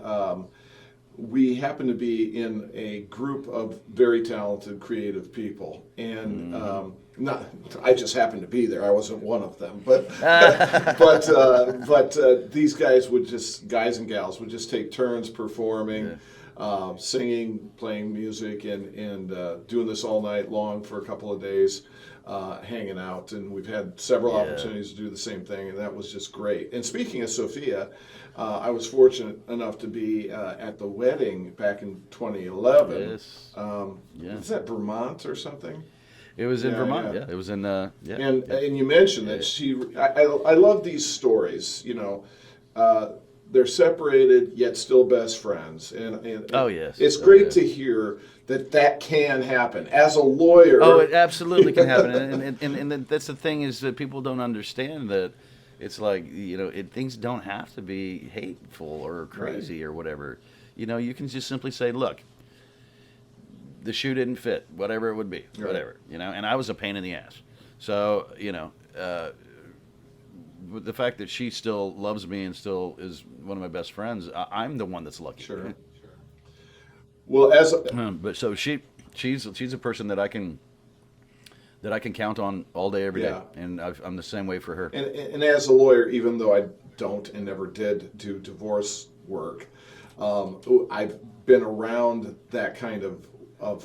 we happened to be in a group of very talented, creative people. And I just happened to be there. I wasn't one of them, but these guys and gals would just take turns performing. Yeah. Singing, playing music, and doing this all night long for a couple of days, hanging out. And we've had several opportunities to do the same thing, and that was just great. And speaking of Sophia, I was fortunate enough to be at the wedding back in 2011. Yes. Is that Vermont or something? It was in Vermont. Yeah. It was in. And you mentioned that she. I love these stories. You know. They're separated yet still best friends, and oh yes, it's great to hear that can happen. As a lawyer, oh, it absolutely can happen, and that's the thing is that people don't understand that it's like, you know, things don't have to be hateful or crazy or whatever. You know, you can just simply say, look, the shoe didn't fit, whatever it would be, whatever, you know. And I was a pain in the ass, so you know. The fact that she still loves me and still is one of my best friends, I'm the one that's lucky. Sure. Well, but so she's a person that I can count on all day, every day, and I'm the same way for her. And as a lawyer, even though I don't and never did do divorce work, I've been around that kind of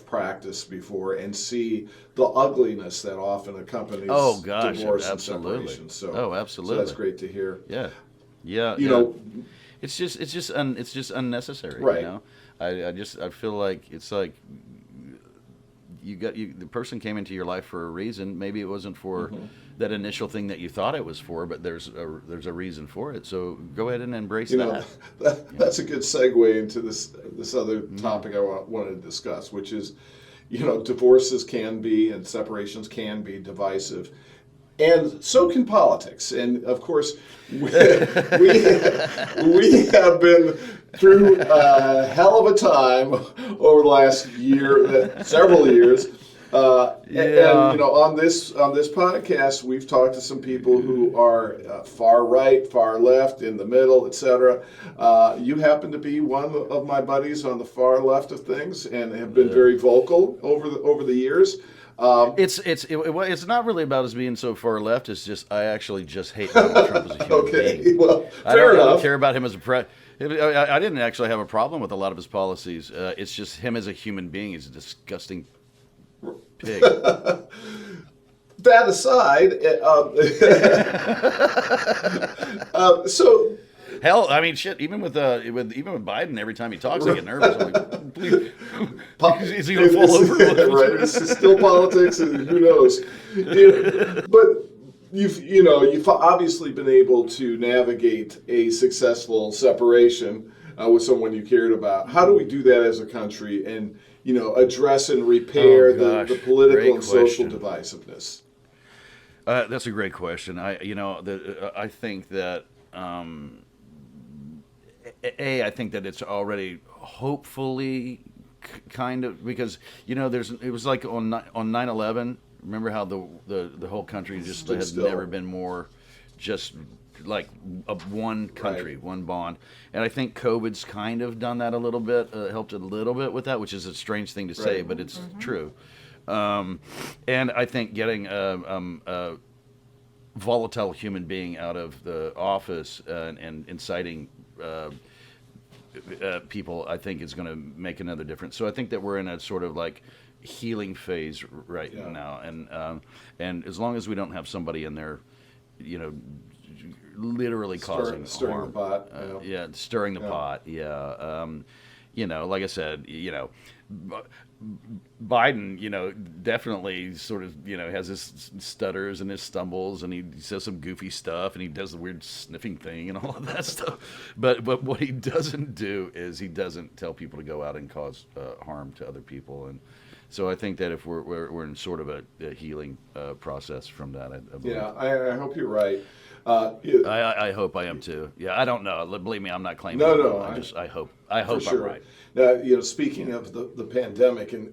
practice before and see the ugliness that often accompanies divorce and separation. So, absolutely. So that's great to hear. Yeah. You know, it's just unnecessary. Right. You know, I feel like it's like the person came into your life for a reason. Maybe it wasn't for that initial thing that you thought it was for, but there's a reason for it. So go ahead and embrace that. That's a good segue into this other topic I wanted to discuss, which is, you know, divorces can be and separations can be divisive. And so can politics. And of course, we have been through a hell of a time over the last several years. And you know, on this podcast, we've talked to some people who are far right, far left, in the middle, etc. You happen to be one of my buddies on the far left of things, and have been very vocal over the years. It's not really about us being so far left. It's just I actually just hate Donald Trump as a human being. Well, I don't care about him as a I didn't actually have a problem with a lot of his policies. It's just him as a human being. He's a disgusting pig. That aside, so. Hell, I mean, shit. Even with Biden, every time he talks, I get nervous. I'm like, please, is he gonna fall over? Right, it's still politics, and who knows? But you've obviously been able to navigate a successful separation with someone you cared about. How do we do that as a country, and address and repair the political and social divisiveness? That's a great question. I think that. I think that it's already hopefully kind of, because it was like on 9/11. Remember how the whole country just had never been more just like one country, one bond. And I think COVID's kind of done that a little bit, helped a little bit with that, which is a strange thing to say, but it's true. And I think getting a volatile human being out of the office and inciting people, I think, is going to make another difference. So I think that we're in a sort of like healing phase right now, and as long as we don't have somebody in there, literally causing stirring harm, the pot, stirring the pot, like I said, Biden, definitely sort of, has his stutters and his stumbles, and he says some goofy stuff, and he does the weird sniffing thing and all of that stuff. But what he doesn't do is he doesn't tell people to go out and cause harm to other people. And so I think that if we're in sort of a healing process from that, I believe. Yeah, I hope you're right. I hope I am too. Yeah, I don't know. Believe me, I'm not claiming. No, I hope I'm right. Now, speaking of the pandemic and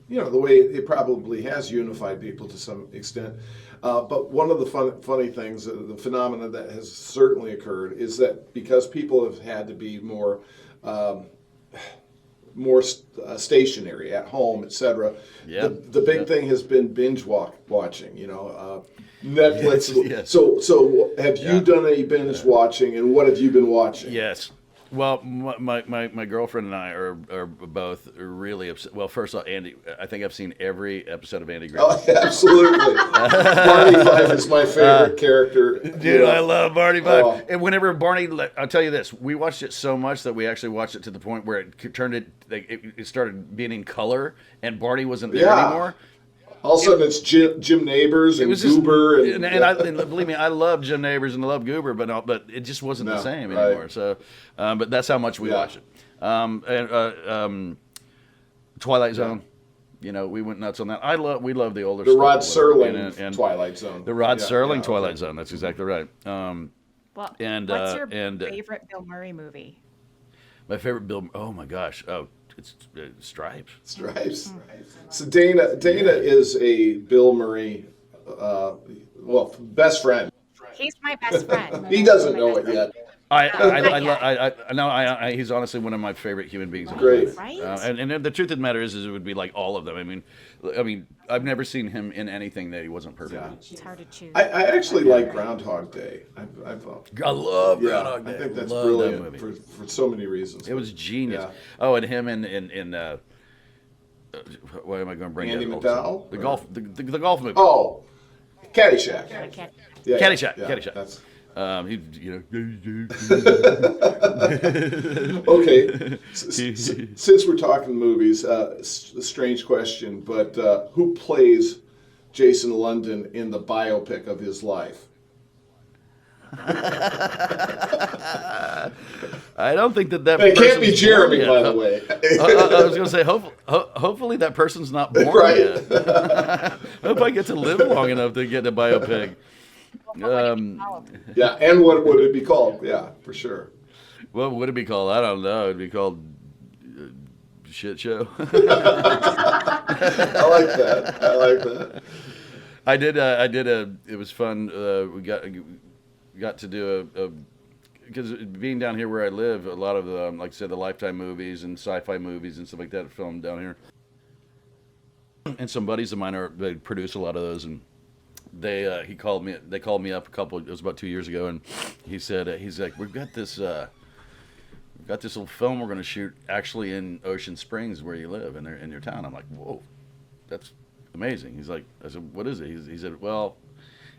the way it probably has unified people to some extent, but one of the funny things, the phenomena that has certainly occurred is that because people have had to be more stationary at home, etc. Yeah. The big thing has been binge watching. Netflix. Yes. So have you done any binge watching, and what have you been watching? Yes. Well, my girlfriend and I are both really upset. Well, first off, Andy, I think I've seen every episode of Andy Griffith. Oh, absolutely. Barney Fife is my favorite character. Dude, I love Barney Fife. Oh. And whenever Barney, I'll tell you this, we watched it so much that we actually watched it to the point where it started being in color, and Barney wasn't there anymore. All of a sudden, it's Jim Neighbors and Goober, and believe me, I love Jim Neighbors and I love Goober, but it just wasn't the same anymore. So, but that's how much we watch it. Twilight Zone, we went nuts on that. We love the older the stuff. Rod Serling and Twilight Zone. The Rod Serling Twilight Zone. That's exactly right. What's your favorite Bill Murray movie? My favorite Bill. Oh my gosh. Oh. It's Stripes. Stripes. So Dana is a Bill Murray, best friend. He's my best friend. He doesn't know it yet. I know. He's honestly one of my favorite human beings. Great. Right? And the truth of the matter is it would be like all of them. I mean, I've never seen him in anything that he wasn't perfect in. It's hard to choose. I actually like Groundhog Day. I love Groundhog Day. I think that's love brilliant that movie. for so many reasons. It was genius. Yeah. Oh, and him in why am I going to bring Andy that? McDowell? The golf movie. Oh, Caddyshack. Yeah, Caddyshack. yeah, Caddyshack. That's... Okay. Since we're talking movies, a strange question, but who plays Jason London in the biopic of his life? I don't think that. It can't be Jeremy, by the way. I was going to say, hopefully that person's not born yet. I hope I get to live long enough to get a biopic. Yeah, and what would it be called? Yeah, for sure. What would it be called? I don't know. It'd be called Shit Show. I like that. It was fun. We got to do because being down here where I live, a lot of the, like I said, the Lifetime movies and sci-fi movies and stuff like that are filmed down here. And some buddies of mine they produce a lot of those, and they called me up it was about 2 years ago, and he said, he's like, we've got this little film we're going to shoot actually in Ocean Springs where you live in your town. I'm like, whoa, that's amazing. He's like, I said, what is it? He said, well,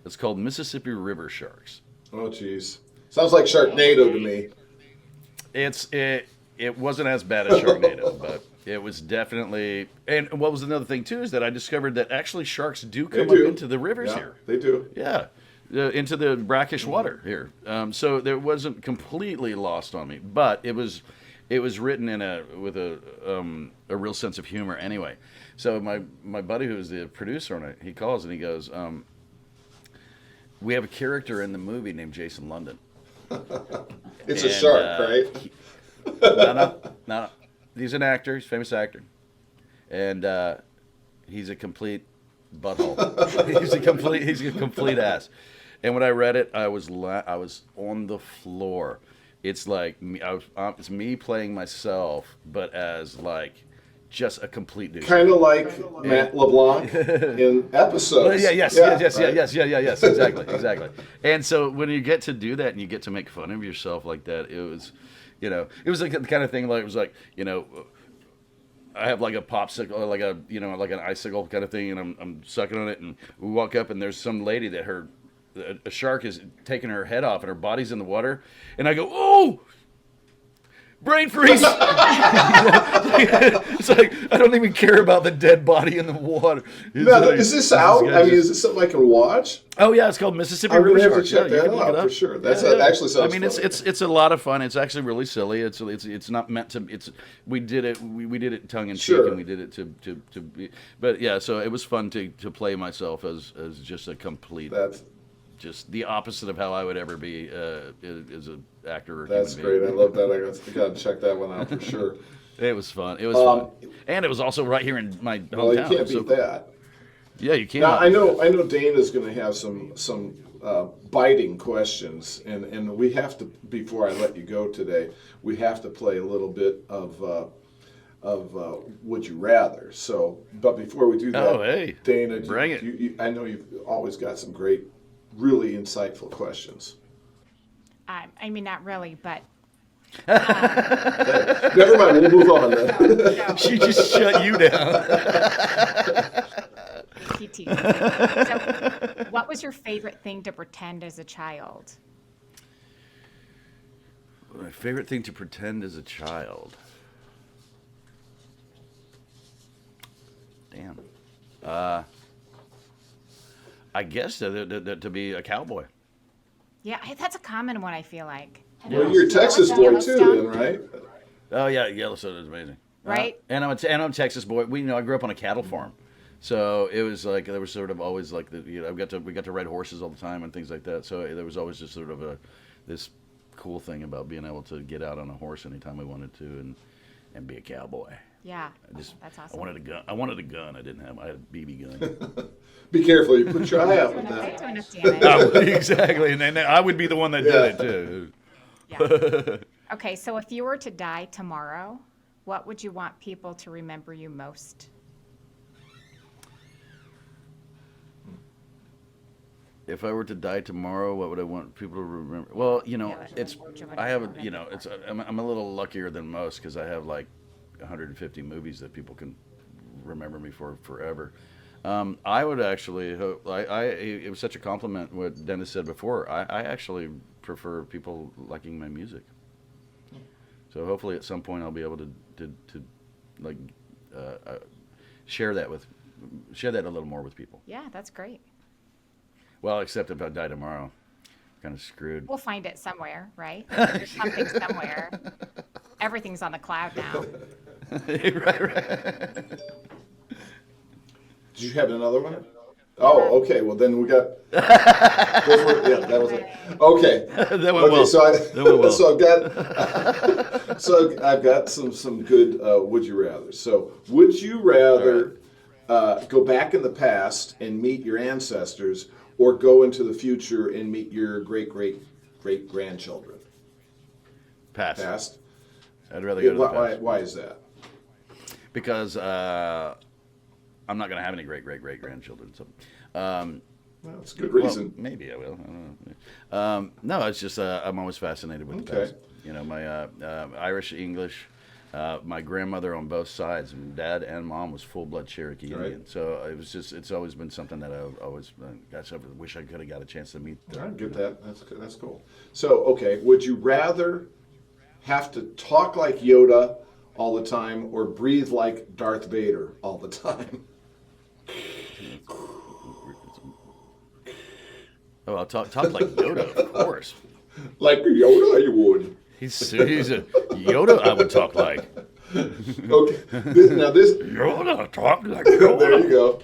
it's called Mississippi River Sharks. Oh, jeez. Sounds like Sharknado to me. It wasn't as bad as Sharknado, but it was definitely. And what was another thing too is that I discovered that actually sharks do come up into the rivers here. They do. Yeah, into the brackish water here. So there wasn't completely lost on me, but it was written with a real sense of humor anyway. So my buddy who's the producer on it, he calls and he goes, we have a character in the movie named Jason London. It's a shark, right? No. He's an actor. He's a famous actor. And he's a complete butthole. he's a complete ass. And when I read it, I was on the floor. It's like it's me playing myself, but as like just a complete douche. Kind of like Matt LeBlanc in Episodes. Yes, exactly. And so when you get to do that and you get to make fun of yourself like that, it was like the kind of thing like it was like, I have like a popsicle, like an icicle kind of thing, and I'm sucking on it, and we walk up and there's some lady that a shark is taking her head off and her body's in the water, and I go, oh! Brain freeze! It's like, I don't even care about the dead body in the water. Is this out? I mean, is this something I can watch? Oh, yeah, it's called Mississippi I'm River going to have Sharks. to check that out for sure. That actually sounds I mean, funny. it's a lot of fun. It's actually really silly. It's not meant to. We did it tongue in cheek, and we did it to be. But yeah, so it was fun to play myself as just a complete. just the opposite of how I would ever be as an actor or That's human great. being. I love that. I got to check that one out for sure. It was fun. It was fun, and it was also right here in my hometown. Well, you can't beat that. Yeah, you can't. Now I know Dana's going to have some biting questions, and we have to, before I let you go today, we have to play a little bit of Would You Rather. So, but before we do that, Dana, bring it. I know you've always got some great, really insightful questions. I mean, not really, but Never mind, we'll move on then. She just shut you down. So, what was your favorite thing to pretend as a child? My favorite thing to pretend as a child. Damn. I guess to be a cowboy. Yeah, that's a common one, I feel like. Well, you're a Texas boy too, then, right? Oh yeah, Yellowstone is amazing. Right. And I'm a Texas boy. I grew up on a cattle farm, so it was like there was sort of always like we got to ride horses all the time and things like that. So there was always just sort of this cool thing about being able to get out on a horse anytime we wanted to and be a cowboy. Yeah, that's awesome. I wanted a gun. I wanted a gun. I had a BB gun. Be careful, you put your eye out with that. Doing enough damage. Exactly, and then I would be the one that did it too. Yeah. Okay, so if you were to die tomorrow, what would you want people to remember you most? If I were to die tomorrow, what would I want people to remember? Well, I'm a little luckier than most because I have like 150 movies that people can remember me for forever. I would actually hope. It was such a compliment what Dennis said before. I actually prefer people liking my music. So hopefully at some point I'll be able to share that a little more with people. Yeah, that's great. Well, except if I die tomorrow, kind of screwed. We'll find it somewhere, right? There's something somewhere. Everything's on the cloud now. right. Did you have another one? Oh, okay. Well, then we got. Yeah, that was it. Okay. That went well. So I've got some good would you rather. So would you rather go back in the past and meet your ancestors, or go into the future and meet your great grandchildren? Past. I'd rather go to the past. Why is that? Because I'm not going to have any great grandchildren. So, well, that's a good reason. Well, maybe I will. I don't know. No, it's just I'm always fascinated with the past. You know, my Irish, English, my grandmother on both sides, and dad and mom was full-blood Cherokee Indian. So it's always been something that I always, gosh, I wish I could have got a chance to meet. I get that. That's cool. So, okay, would you rather have to talk like Yoda all the time, or breathe like Darth Vader all the time? Oh, I'll talk like Yoda, of course. Like Yoda, you would. He's a Yoda. I would talk like. Okay. Now this Yoda talk like Yoda. There you go.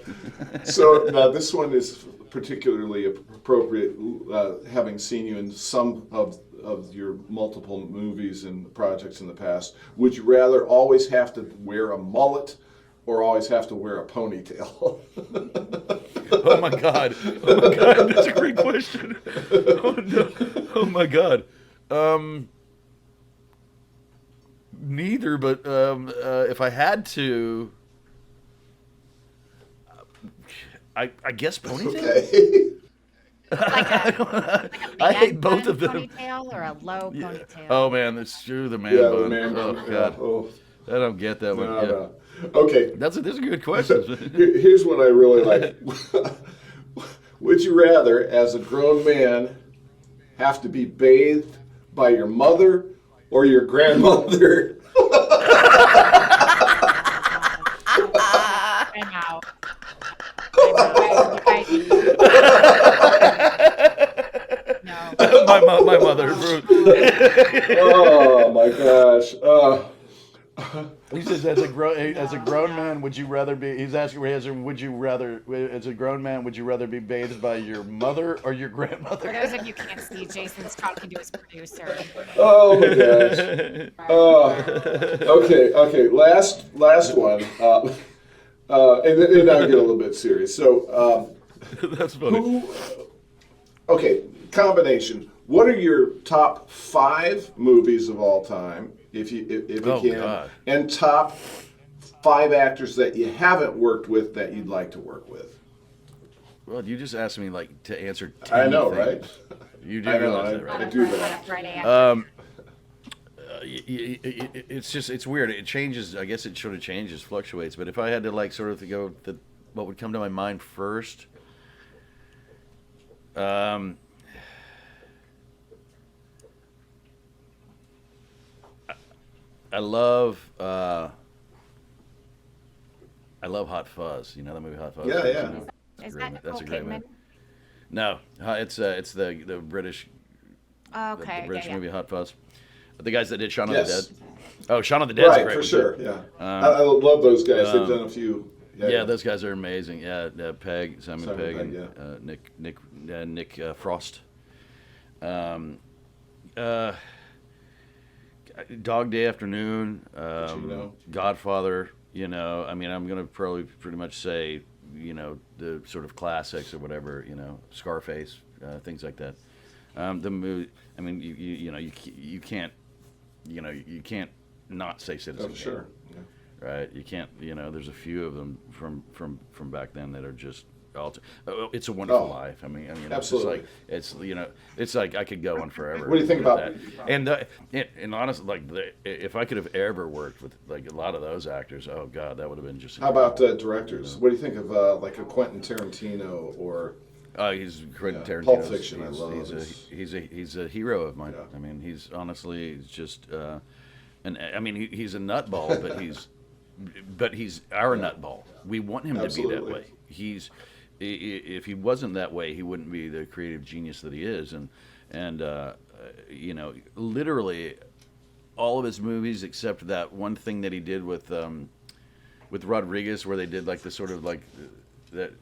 So now this one is particularly appropriate, having seen you in some of your multiple movies and projects in the past. Would you rather always have to wear a mullet, or always have to wear a ponytail? Oh my God, that's a great question. Oh no, oh my God. Neither, but if I had to, I guess ponytail. Okay. I hate both of them. Ponytail or a low ponytail? Oh man, that's true. The man bun. The man bun. Oh God, Oh. I don't get that one. No. Okay. Those are good questions. Here's one I really like. Would you rather, as a grown man, have to be bathed by your mother or your grandmother? I'm out. No. my mother. Oh my gosh. He says, as a grown man, would you rather be? He's asking, would you rather, as a grown man, would you rather be bathed by your mother or your grandmother? For those of you who can't see, Jason's talking to his producer. Oh my gosh. Okay. Last one. And then I'll get a little bit serious. So, That's funny. okay, combination. What are your top 5 movies of all time, if you can, God. and top 5 actors that you haven't worked with that you'd like to work with? Well, you just asked me like to answer 10 I know, things. right? You do I know, realize that, right? I do that. Friday after. It's weird. It changes. I guess it sort of changes, fluctuates. But if I had to like sort of go, what would come to my mind first? I love Hot Fuzz. You know the movie Hot Fuzz? Yeah, yeah. Is that That's a Nicole great Kidman? movie. No, it's the British Okay. the British yeah. movie Hot Fuzz. The guys that did Shaun of Yes. the Dead. Oh, Shaun of the Dead's a Right, great for one, sure. too. Yeah, I love those guys. They've done a few. Yeah, those guys are amazing. Yeah, Simon Pegg, and yeah. Nick Frost. Dog Day Afternoon, Godfather. You know, I mean, I'm gonna probably pretty much say, you know, the sort of classics or whatever. You know, Scarface, things like that. The movie. I mean, you can't not say Citizen Oh, sure. Kane. Yeah. Right, you can't. You know, there's a few of them from back then that are just. It's a Wonderful Life. I mean, absolutely. It's like I could go on forever. What do you think with about- that. And honestly, like if I could have ever worked with like a lot of those actors, oh God, that would have been just. How about directors? What do you think of like a Quentin Tarantino or? He's Quentin Tarantino. Pulp Fiction, I love. He's a hero of mine. Yeah. I mean, he's just, and I mean, he's a nutball, but he's our nutball. We want him Absolutely. to be that way. If he wasn't that way, he wouldn't be the creative genius that he is. And you know, literally all of his movies except that one thing that he did with Rodriguez, where they did like the sort of like that.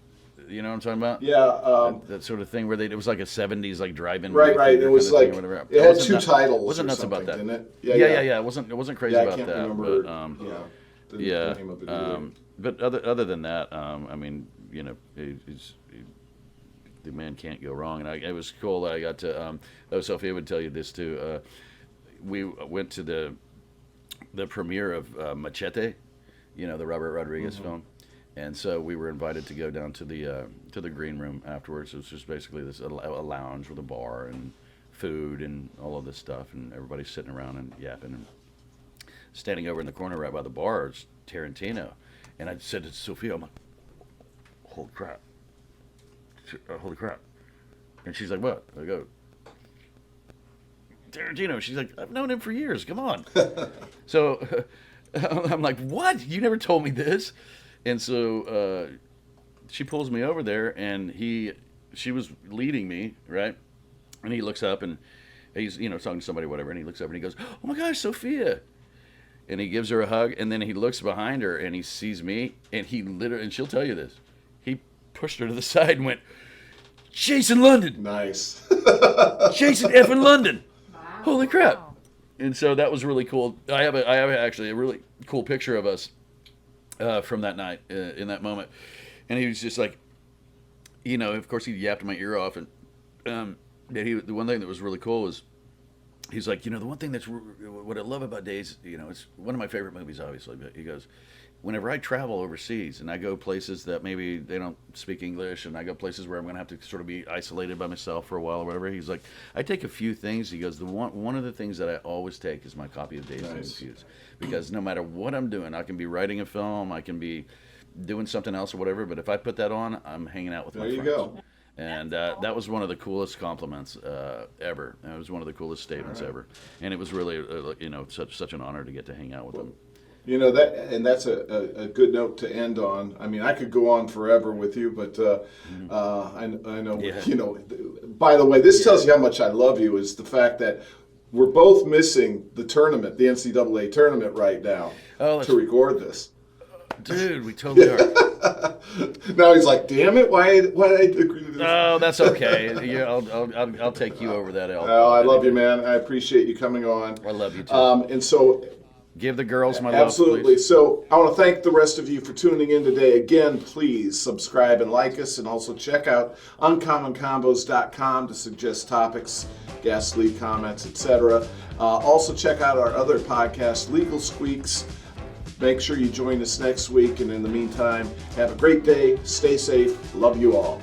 You know what I'm talking about? Yeah. That sort of thing where it was like a '70s like drive-in. Right. movie It was kind of like thing or whatever. it had Wasn't two nuts- titles. Wasn't or nuts about something, that. Didn't it? Yeah. It wasn't crazy Yeah, I about can't that. remember. But, The name of it either. but other than that, I mean, you know, the man can't go wrong. And it was cool that I got to. Sophia would tell you this too. We went to the premiere of Machete, you know, the Robert Rodriguez film. And so we were invited to go down to the green room afterwards. It was just basically a lounge with a bar and food and all of this stuff, and everybody's sitting around and yapping. And standing over in the corner right by the bar is Tarantino, and I said to Sophia, I'm like, "Holy crap! Holy crap!" And she's like, "What?" I go, "Tarantino." She's like, "I've known him for years. Come on." So I'm like, "What? You never told me this." And so she pulls me over there, and she was leading me, right? And he looks up, and he's, you know, talking to somebody, whatever, and he looks up and he goes, "Oh my gosh, Sophia!" And he gives her a hug, and then he looks behind her, and he sees me, and he literally, and she'll tell you this, he pushed her to the side and went, "Jason London, Nice. Jason effing London, Wow. holy crap!" And so that was really cool. I have actually a really cool picture of us from that night in that moment, and he was just like, you know, of course he yapped my ear off, and the one thing that was really cool was he's like, you know, the one thing that's what I love about Dazed, you know, it's one of my favorite movies, obviously, but he goes, whenever I travel overseas and I go places that maybe they don't speak English, and I go places where I'm going to have to sort of be isolated by myself for a while or whatever, he's like, I take a few things. He goes, one of the things that I always take is my copy of Dazed and Confused, because no matter what I'm doing, I can be writing a film, I can be doing something else or whatever, but if I put that on, I'm hanging out with my friends. There you go. And that was one of the coolest compliments ever. It was one of the coolest statements ever, and it was really, you know, such an honor to get to hang out with him. You know that's a good note to end on. I mean, I could go on forever with you, but I know. Yeah. You know. By the way, this tells you how much I love you. Is the fact that we're both missing the tournament, the NCAA tournament right now to record this. Dude, we totally are. Now he's like, damn it, why did I agree to this? Oh, that's okay. Yeah, I'll take you over that, L. Oh, I love you, man. I appreciate you coming on. I love you too. And so, give the girls my absolutely. love, please. So I want to thank the rest of you for tuning in today. Again, please subscribe and like us, and also check out uncommonconvos.com to suggest topics, guests, leave comments, etc. Also check out our other podcast, Legal Squeaks. Make sure you join us next week, and in the meantime, have a great day, stay safe, love you all.